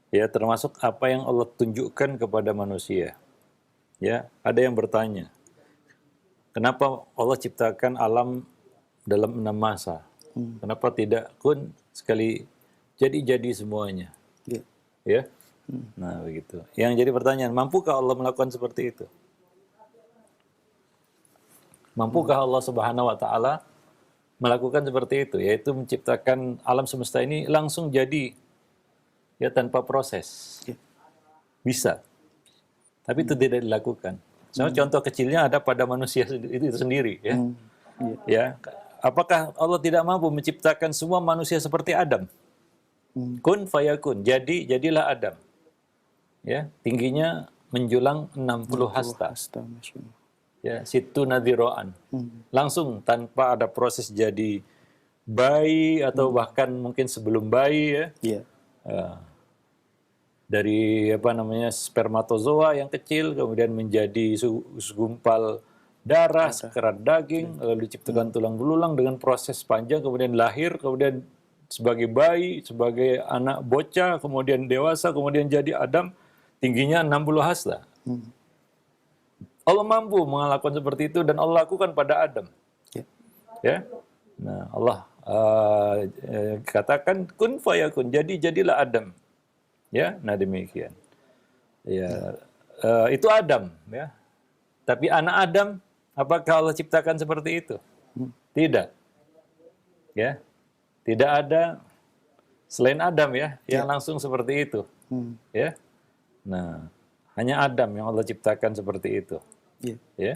Ya, termasuk apa yang Allah tunjukkan kepada manusia. Ya, ada yang bertanya, kenapa Allah ciptakan alam dalam 6 masa? Kenapa tidak kun sekali jadi semuanya? Ya. Nah, begitu. Yang jadi pertanyaan, mampukah Allah melakukan seperti itu? Mampukah Allah Subhanahu wa taala melakukan seperti itu, yaitu menciptakan alam semesta ini langsung jadi ya tanpa proses? Bisa. Tapi itu tidak dilakukan. Contoh kecilnya ada pada manusia itu sendiri ya. Ya, apakah Allah tidak mampu menciptakan semua manusia seperti Adam? Kun fayakun, jadilah Adam. ya, tingginya menjulang 60 hasta. Hasta, Masya Allah. Ya, situ nadhiroan. Langsung tanpa ada proses jadi bayi atau bahkan mungkin sebelum bayi ya. Iya. Dari spermatozoa yang kecil kemudian menjadi segumpal darah, sekerat daging, lalu diciptakan tulang belulang dengan proses panjang, kemudian lahir, kemudian sebagai bayi, sebagai anak bocah, kemudian dewasa, kemudian jadi Adam, tingginya 60 hasta. Allah mampu melakukan seperti itu dan Allah lakukan pada Adam. Ya. Ya. Nah, Allah katakan kun fayakun, jadilah Adam. Ya, nah demikian. Ya, itu Adam, ya. Tapi anak Adam, apakah Allah ciptakan seperti itu? Tidak. Ya. Tidak ada selain Adam ya, yang langsung seperti itu. Ya. Nah, hanya Adam yang Allah ciptakan seperti itu. Ya.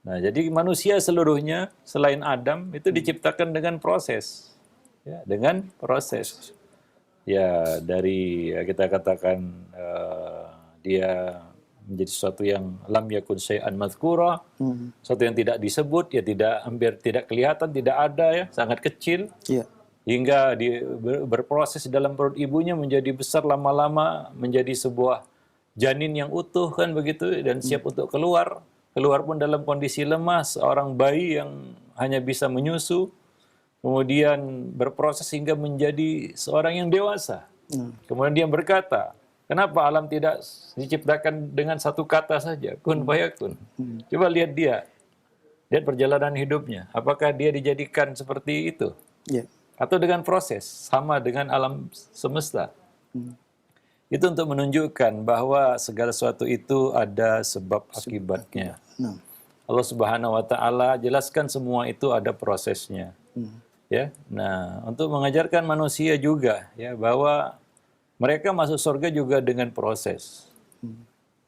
Nah, jadi manusia seluruhnya selain Adam itu diciptakan dengan proses. Ya, dengan proses. Ya, dari kita katakan dia menjadi sesuatu yang lam yakun syai'an madhkura, sesuatu yang tidak disebut, ya hampir tidak kelihatan, tidak ada ya, sangat kecil. Iya. Hingga berproses dalam perut ibunya menjadi besar lama-lama menjadi sebuah janin yang utuh kan begitu dan siap untuk keluar pun dalam kondisi lemah, seorang bayi yang hanya bisa menyusu, kemudian berproses hingga menjadi seorang yang dewasa. Kemudian dia berkata, kenapa alam tidak diciptakan dengan satu kata saja, kun fayakun. Coba lihat dia, lihat perjalanan hidupnya, apakah dia dijadikan seperti itu? Iya. Atau dengan proses, sama dengan alam semesta. Itu untuk menunjukkan bahwa segala sesuatu itu ada sebab akibatnya. Allah Subhanahu wa taala jelaskan semua itu ada prosesnya. Ya. Nah, untuk mengajarkan manusia juga ya bahwa mereka masuk surga juga dengan proses.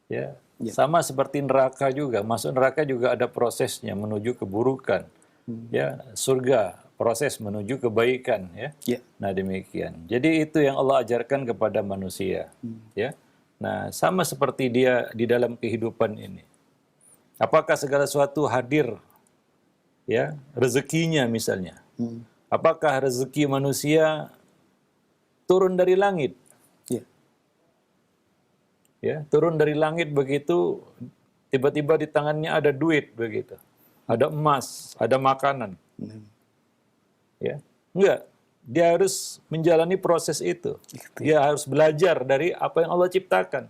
Ya. Sama seperti neraka juga, masuk neraka juga ada prosesnya menuju keburukan. Ya, surga proses menuju kebaikan ya. Nah, demikian. Jadi itu yang Allah ajarkan kepada manusia, ya. Nah, sama seperti dia di dalam kehidupan ini. Apakah segala sesuatu hadir ya, rezekinya misalnya? Apakah rezeki manusia turun dari langit? Ya, turun dari langit begitu tiba-tiba di tangannya ada duit begitu. Ada emas, ada makanan. Ya, enggak. Dia harus menjalani proses itu. Dia harus belajar dari apa yang Allah ciptakan.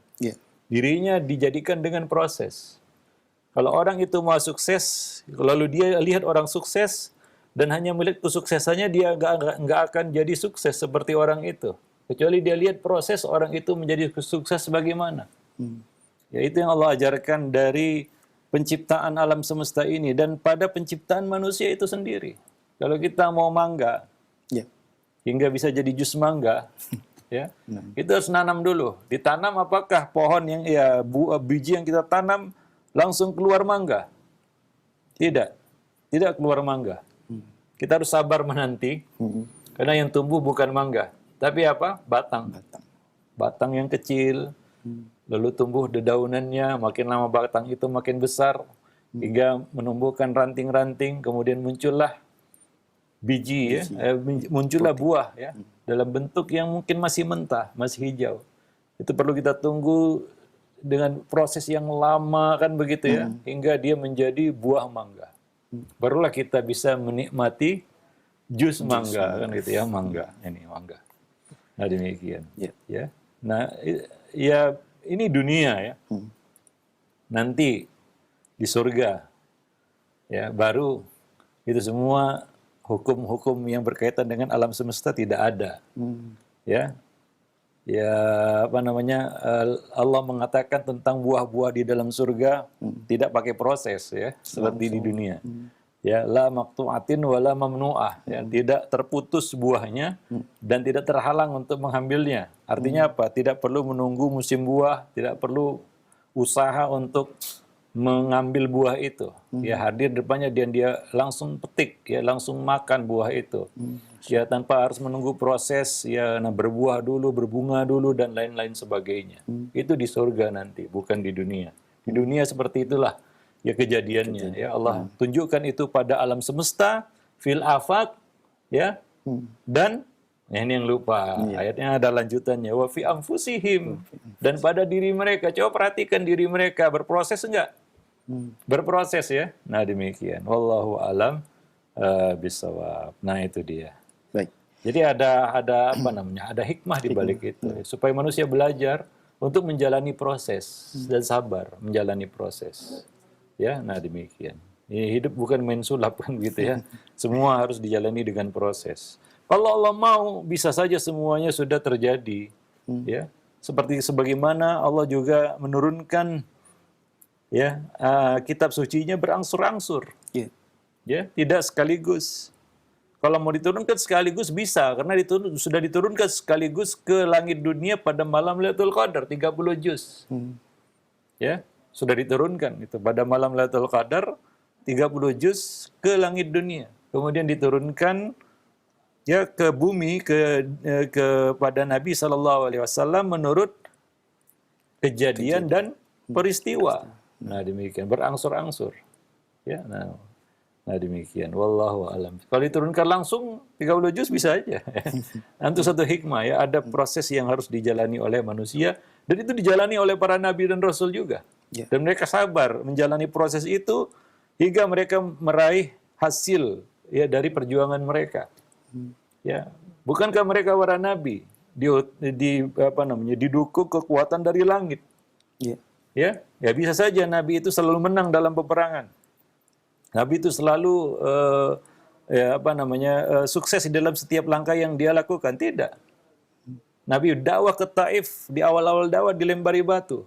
Dirinya dijadikan dengan proses. Kalau orang itu mau sukses, lalu dia lihat orang sukses dan hanya melihat kesuksesannya, dia nggak akan jadi sukses seperti orang itu. Kecuali dia lihat proses orang itu menjadi sukses bagaimana. Ya, itu yang Allah ajarkan dari penciptaan alam semesta ini dan pada penciptaan manusia itu sendiri. Kalau kita mau mangga, hingga bisa jadi jus mangga, ya, itu harus nanam dulu. Ditanam apakah pohon yang biji yang kita tanam langsung keluar mangga? Tidak, tidak keluar mangga. Kita harus sabar menanti, karena yang tumbuh bukan mangga, tapi apa? Batang. Batang yang kecil, lalu tumbuh dedaunannya, makin lama batang itu makin besar, hingga menumbuhkan ranting-ranting, kemudian muncullah biji, muncullah buah ya, dalam bentuk yang mungkin masih mentah, masih hijau. Itu perlu kita tunggu dengan proses yang lama kan begitu ya, hingga dia menjadi buah mangga. Barulah kita bisa menikmati jus mangga kan gitu ya, mangga ini mangga. Nah demikian. Ya. Nah ya ini dunia ya. Nanti di surga ya baru itu semua hukum-hukum yang berkaitan dengan alam semesta tidak ada. Ya. Ya apa namanya, Allah mengatakan tentang buah-buah di dalam surga tidak pakai proses ya, seperti di dunia. Ya, la maqtu'atin wala mamnu'ah, ya, tidak terputus buahnya dan tidak terhalang untuk mengambilnya. Artinya apa? Tidak perlu menunggu musim buah, tidak perlu usaha untuk mengambil buah itu. Ya, hadir depannya dan dia langsung petik, ya langsung makan buah itu. Ya, tanpa harus menunggu proses, ya berbuah dulu, berbunga dulu dan lain-lain sebagainya. Itu di surga nanti, bukan di dunia. Di dunia seperti itulah ya kejadiannya. Ya Allah tunjukkan itu pada alam semesta, fil afaq, ya. Dan ini yang lupa, ayatnya ada lanjutannya, wa fi anfusihim, dan pada diri mereka. Coba perhatikan diri mereka, berproses enggak? Berproses ya. Nah demikian. Wallahu alam bisawab. Nah itu dia. Baik. Jadi ada apa namanya? Ada hikmah di balik itu supaya manusia belajar untuk menjalani proses dan sabar menjalani proses. Ya, nah demikian. Hidup bukan main sulap kan gitu ya. Semua harus dijalani dengan proses. Kalau Allah mau, bisa saja semuanya sudah terjadi. Ya, seperti sebagaimana Allah juga menurunkan ya kitab sucinya berangsur-angsur. Ya. Ya, tidak sekaligus. Kalau mau diturunkan sekaligus bisa, karena sudah diturunkan sekaligus ke langit dunia pada malam Lailatul Qadar 30 juz. Ya, sudah diturunkan itu pada malam Lailatul Qadar 30 juz ke langit dunia. Kemudian diturunkan ya ke bumi kepada Nabi SAW menurut kejadian dan peristiwa. Nah demikian, berangsur-angsur. Ya, nah demikian. Wallahu alam. Kalau diturunkan langsung 30 juz bisa aja. Itu satu hikmah ya, ada proses yang harus dijalani oleh manusia dan itu dijalani oleh para nabi dan rasul juga. Ya. Dan mereka sabar menjalani proses itu hingga mereka meraih hasil ya dari perjuangan mereka. Ya, bukankah mereka para nabi didukung kekuatan dari langit? Ya. Ya bisa saja nabi itu selalu menang dalam peperangan. Nabi itu selalu sukses di dalam setiap langkah yang dia lakukan. Tidak. Nabi dakwah ke Taif di awal-awal dakwah dilempari batu.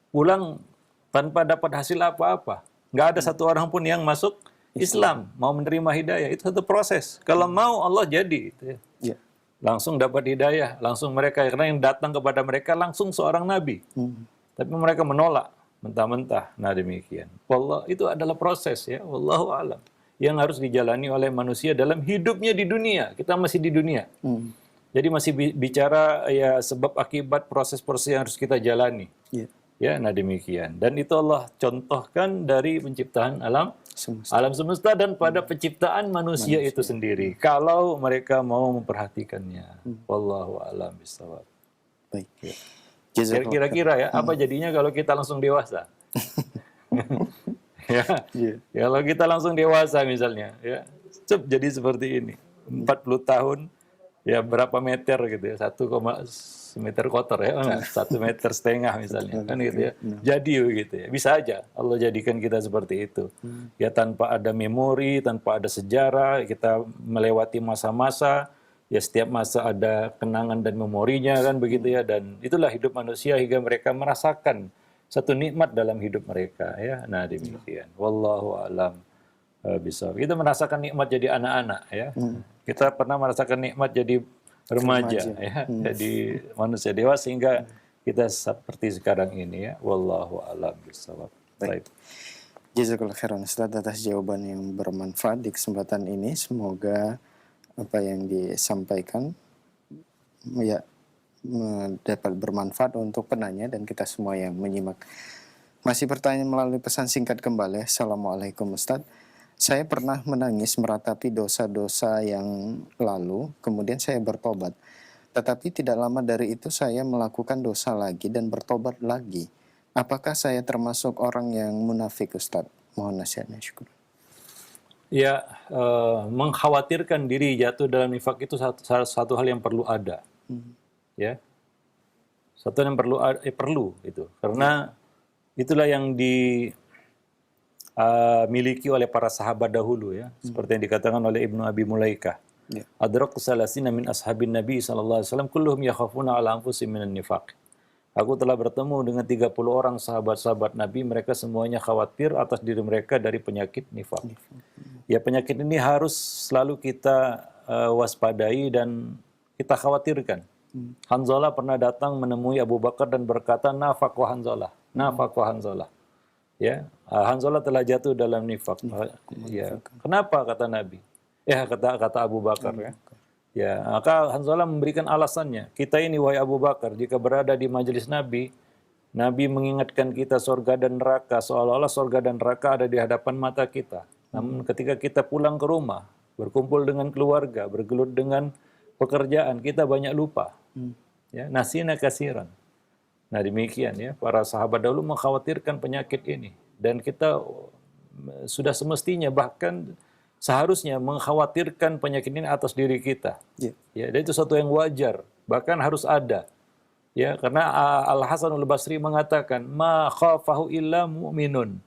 Pulang tanpa dapat hasil apa-apa. Nggak ada satu orang pun yang masuk Islam, mau menerima hidayah. Itu satu proses. Kalau mau Allah jadi. Gitu ya. Ya. Langsung dapat hidayah. Langsung mereka, karena yang datang kepada mereka langsung seorang Nabi. Tapi mereka menolak mentah-mentah. Nah demikian. Wallah, itu adalah proses ya. Wallahu alam. Yang harus dijalani oleh manusia dalam hidupnya di dunia. Kita masih di dunia. Jadi masih bicara ya sebab akibat proses-proses yang harus kita jalani. Ya. Ya, nah demikian. Dan itu Allah contohkan dari penciptaan alam semesta dan pada penciptaan manusia itu sendiri. Kalau mereka mau memperhatikannya. Wallahu a'lam bishawab. Baik. Ya. Jazakallah. Kira-kira ya, apa jadinya kalau kita langsung dewasa? Ya. Kalau kita langsung dewasa misalnya, ya, jadi seperti ini. 40 tahun, ya berapa meter gitu ya, 1, meter kotor ya, 1,5 meter misalnya, kan gitu ya. Jadi gitu ya, bisa aja Allah jadikan kita seperti itu. Ya tanpa ada memori, tanpa ada sejarah, kita melewati masa-masa, ya setiap masa ada kenangan dan memorinya kan begitu ya, dan itulah hidup manusia hingga mereka merasakan satu nikmat dalam hidup mereka ya. Nah demikian. Wallahu a'lam bishawab. Kita merasakan nikmat jadi anak-anak ya. Kita pernah merasakan nikmat jadi remaja ya, jadi manusia dewasa sehingga kita seperti sekarang ini ya. Wallahu a'lam bishawab. Baik. Jazakallah khairan Ustaz atas jawaban yang bermanfaat di kesempatan ini. Semoga apa yang disampaikan ya dapat bermanfaat untuk penanya dan kita semua yang menyimak. Masih pertanyaan melalui pesan singkat kembali. Assalamualaikum Ustaz. Saya pernah menangis meratapi dosa-dosa yang lalu, kemudian saya bertobat. Tetapi tidak lama dari itu saya melakukan dosa lagi dan bertobat lagi. Apakah saya termasuk orang yang munafik Ustaz? Mohon nasihatnya, syukur. Ya, mengkhawatirkan diri jatuh dalam nifak itu satu hal yang perlu ada. Ya, satu yang perlu itu, karena itulah yang dimiliki oleh para sahabat dahulu ya, seperti yang dikatakan oleh Ibnu Abi Mulaikah. Adraktu salasina min ashabin Nabi sallallahu alaihi wasallam kulluhum yakhafuna ala anfusihim minan nifaq. Aku telah bertemu dengan 30 orang sahabat-sahabat Nabi, mereka semuanya khawatir atas diri mereka dari penyakit nifak. Ya, penyakit ini harus selalu kita waspadai dan kita khawatirkan. Hanzalah pernah datang menemui Abu Bakar dan berkata, nafaq wa Hanzalah, nafaq wa Hanzalah. Ya, Hanzalah telah jatuh dalam nifak. Ya, kenapa kata Nabi? Kata Abu Bakar ya. Ya, maka Hanzalah memberikan alasannya. Kita ini wahai Abu Bakar, jika berada di majelis Nabi, Nabi mengingatkan kita surga dan neraka, seolah-olah surga dan neraka ada di hadapan mata kita. Namun ketika kita pulang ke rumah, berkumpul dengan keluarga, bergelut dengan pekerjaan, kita banyak lupa. Ya, nasina kasiran. Nah demikian ya, para sahabat dahulu mengkhawatirkan penyakit ini. Dan kita sudah semestinya bahkan seharusnya mengkhawatirkan penyakit ini atas diri kita. Ya, dan itu sesuatu yang wajar, bahkan harus ada. Ya, karena Al-Hasanul Basri mengatakan, "Ma khafahu illa mu'minun,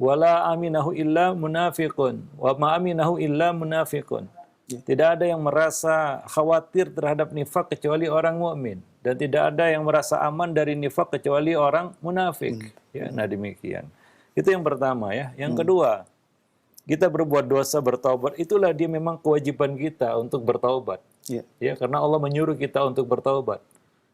wala aminahu illa munafiqun, wa ma aminahu illa munafiqun." Tidak ada yang merasa khawatir terhadap nifak kecuali orang mukmin, dan tidak ada yang merasa aman dari nifak kecuali orang munafik. Ya, nah demikian. Itu yang pertama ya. Yang kedua, kita berbuat dosa bertaubat, itulah dia memang kewajiban kita untuk bertaubat. Ya, karena Allah menyuruh kita untuk bertaubat.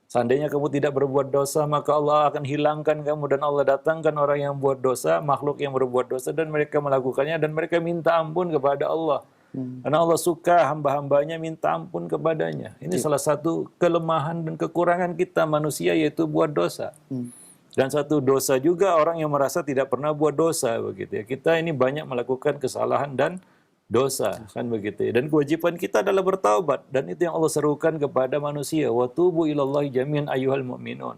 Seandainya kamu tidak berbuat dosa, maka Allah akan hilangkan kamu, dan Allah datangkan orang yang buat dosa, makhluk yang berbuat dosa, dan mereka melakukannya, dan mereka minta ampun kepada Allah. Karena Allah suka hamba-hambanya minta ampun kepadanya. Ini salah satu kelemahan dan kekurangan kita manusia, yaitu buat dosa. Dan satu dosa juga orang yang merasa tidak pernah buat dosa, begitu ya. Kita ini banyak melakukan kesalahan dan dosa, kan begitu ya. Dan kewajiban kita adalah bertaubat, dan itu yang Allah serukan kepada manusia, wa tubu ilallahi jami'an ayyuhal mu'minun.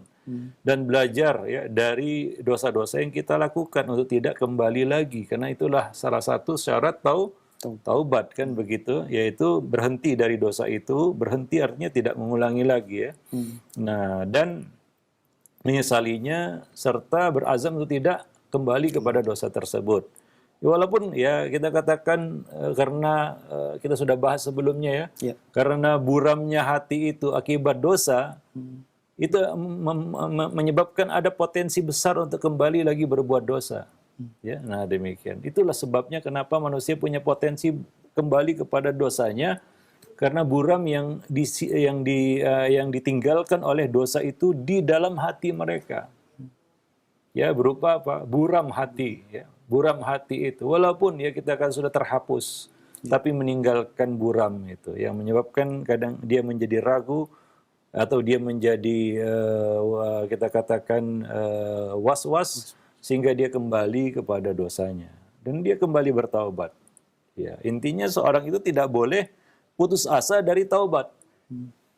Dan belajar ya dari dosa-dosa yang kita lakukan untuk tidak kembali lagi, karena itulah salah satu syarat taubat, kan begitu, yaitu berhenti dari dosa itu. Berhenti artinya tidak mengulangi lagi ya. Nah, dan menyesalinya serta berazam untuk tidak kembali kepada dosa tersebut. Walaupun ya kita katakan karena kita sudah bahas sebelumnya ya, karena buramnya hati itu akibat dosa, itu menyebabkan ada potensi besar untuk kembali lagi berbuat dosa. Ya, nah demikian. Itulah sebabnya kenapa manusia punya potensi kembali kepada dosanya, karena buram yang ditinggalkan oleh dosa itu di dalam hati mereka. Ya, berupa apa? Buram hati ya. Buram hati itu, walaupun ya kita kan sudah terhapus, tapi meninggalkan buram itu, yang menyebabkan kadang dia menjadi ragu, atau dia menjadi kita katakan was-was, sehingga dia kembali kepada dosanya, dan dia kembali bertaubat. Ya, intinya seorang itu tidak boleh putus asa dari taubat,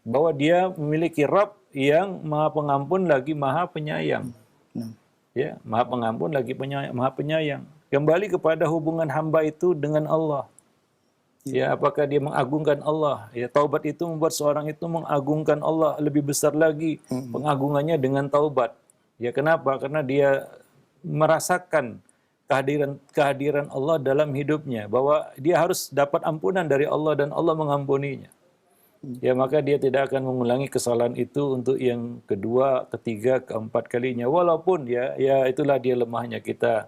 bahwa dia memiliki Rabb yang Maha Pengampun lagi Maha Penyayang. Ya, Maha Pengampun lagi Maha Penyayang. Kembali kepada hubungan hamba itu dengan Allah. Ya, apakah dia mengagungkan Allah? Ya, taubat itu membuat seorang itu mengagungkan Allah lebih besar lagi pengagungannya dengan taubat. Ya, kenapa? Karena dia merasakan kehadiran Allah dalam hidupnya, bahwa dia harus dapat ampunan dari Allah dan Allah mengampuninya. Ya, maka dia tidak akan mengulangi kesalahan itu untuk yang kedua, ketiga, keempat kalinya. Walaupun ya itulah dia lemahnya kita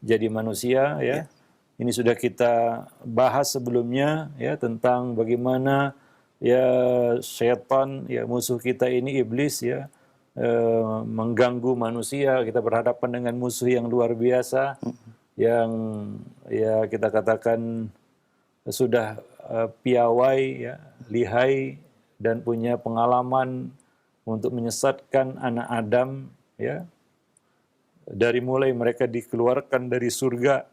jadi manusia ya. Ini sudah kita bahas sebelumnya ya, tentang bagaimana ya setan ya, musuh kita ini iblis ya, mengganggu manusia. Kita berhadapan dengan musuh yang luar biasa, yang ya kita katakan sudah piawai ya, lihai, dan punya pengalaman untuk menyesatkan anak Adam ya, dari mulai mereka dikeluarkan dari surga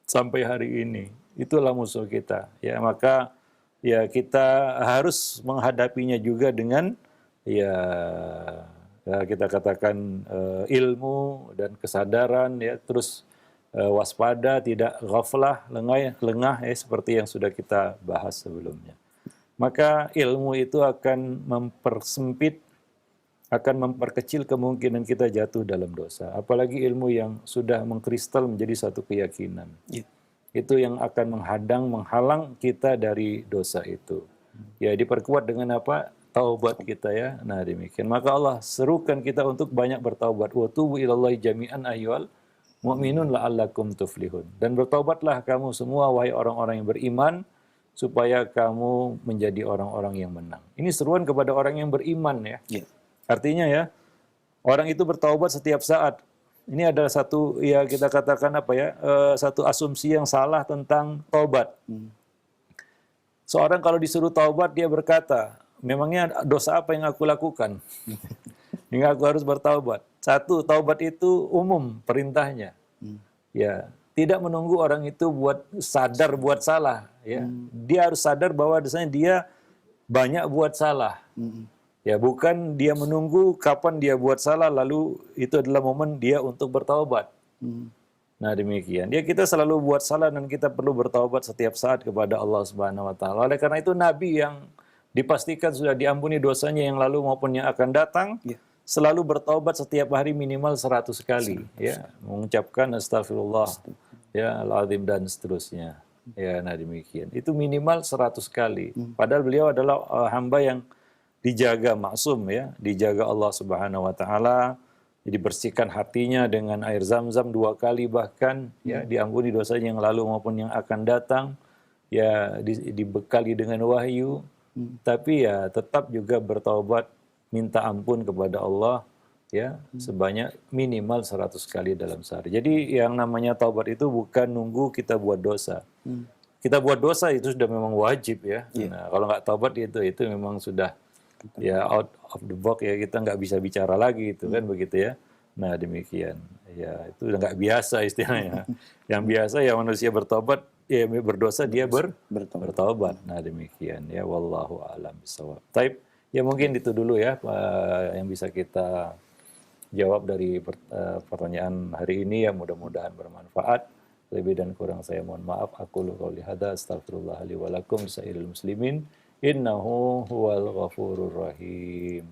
sampai hari ini. Itulah musuh kita ya. Maka ya kita harus menghadapinya juga dengan ya kita katakan ilmu dan kesadaran ya, terus waspada, tidak ghaflah, lengah ya, seperti yang sudah kita bahas sebelumnya. Maka ilmu itu akan mempersempit, akan memperkecil kemungkinan kita jatuh dalam dosa. Apalagi ilmu yang sudah mengkristal menjadi satu keyakinan. Itu yang akan menghalang kita dari dosa itu. Ya, diperkuat dengan apa? Taubat kita ya. Nah demikian. Maka Allah serukan kita untuk banyak bertaubat. Wa tubu ilallahi jami'an ayyuhal mu'minun la'allakum tuflihun. Dan bertaubatlah kamu semua wahai orang-orang yang beriman, supaya kamu menjadi orang-orang yang menang. Ini seruan kepada orang yang beriman ya. Artinya ya, orang itu bertaubat setiap saat. Ini adalah satu, ya kita katakan apa ya, satu asumsi yang salah tentang taubat. Seorang kalau disuruh taubat, dia berkata, memangnya dosa apa yang aku lakukan? Hingga aku harus bertaubat. Satu, taubat itu umum perintahnya. Ya, tidak menunggu orang itu buat sadar buat salah. Ya, dia harus sadar bahwa misalnya dia banyak buat salah. Ya, bukan dia menunggu kapan dia buat salah lalu itu adalah momen dia untuk bertaubat. Nah, demikian. Ya, kita selalu buat salah dan kita perlu bertaubat setiap saat kepada Allah Subhanahu wa taala. Oleh karena itu nabi yang dipastikan sudah diampuni dosanya yang lalu maupun yang akan datang, selalu bertaubat setiap hari minimal 100 kali, ya, mengucapkan astagfirullah, ya, al-azim dan seterusnya. Ya, nah demikian. Itu minimal 100 kali. Padahal beliau adalah hamba yang dijaga maksum, ya, dijaga Allah Subhanahu wa taala, dibersihkan hatinya dengan air Zam-Zam 2 kali bahkan, ya, diampuni dosanya yang lalu maupun yang akan datang, ya, dibekali dengan wahyu, tapi ya tetap juga bertaubat, minta ampun kepada Allah, ya, sebanyak minimal 100 kali dalam sehari. Jadi yang namanya taubat itu bukan nunggu kita buat dosa. Kita buat dosa itu sudah memang wajib, ya. Nah, kalau nggak taubat itu memang sudah, ya, out of the box, ya, kita nggak bisa bicara lagi itu kan begitu, ya. Nah, demikian. Ya, itu udah nggak biasa istilahnya. Yang biasa ya manusia bertobat, ya berdosa dia bertaubat. Nah, demikian, ya, wallahu a'lam bishawab. Taib, ya mungkin itu dulu, ya, yang bisa kita jawab dari pertanyaan hari ini, ya, mudah-mudahan bermanfaat. Lebih dan kurang saya mohon maaf. Aqulu qouli hadza astaghfirullah li wa lakum lisairil muslimin innahu huwal ghafurur rahim.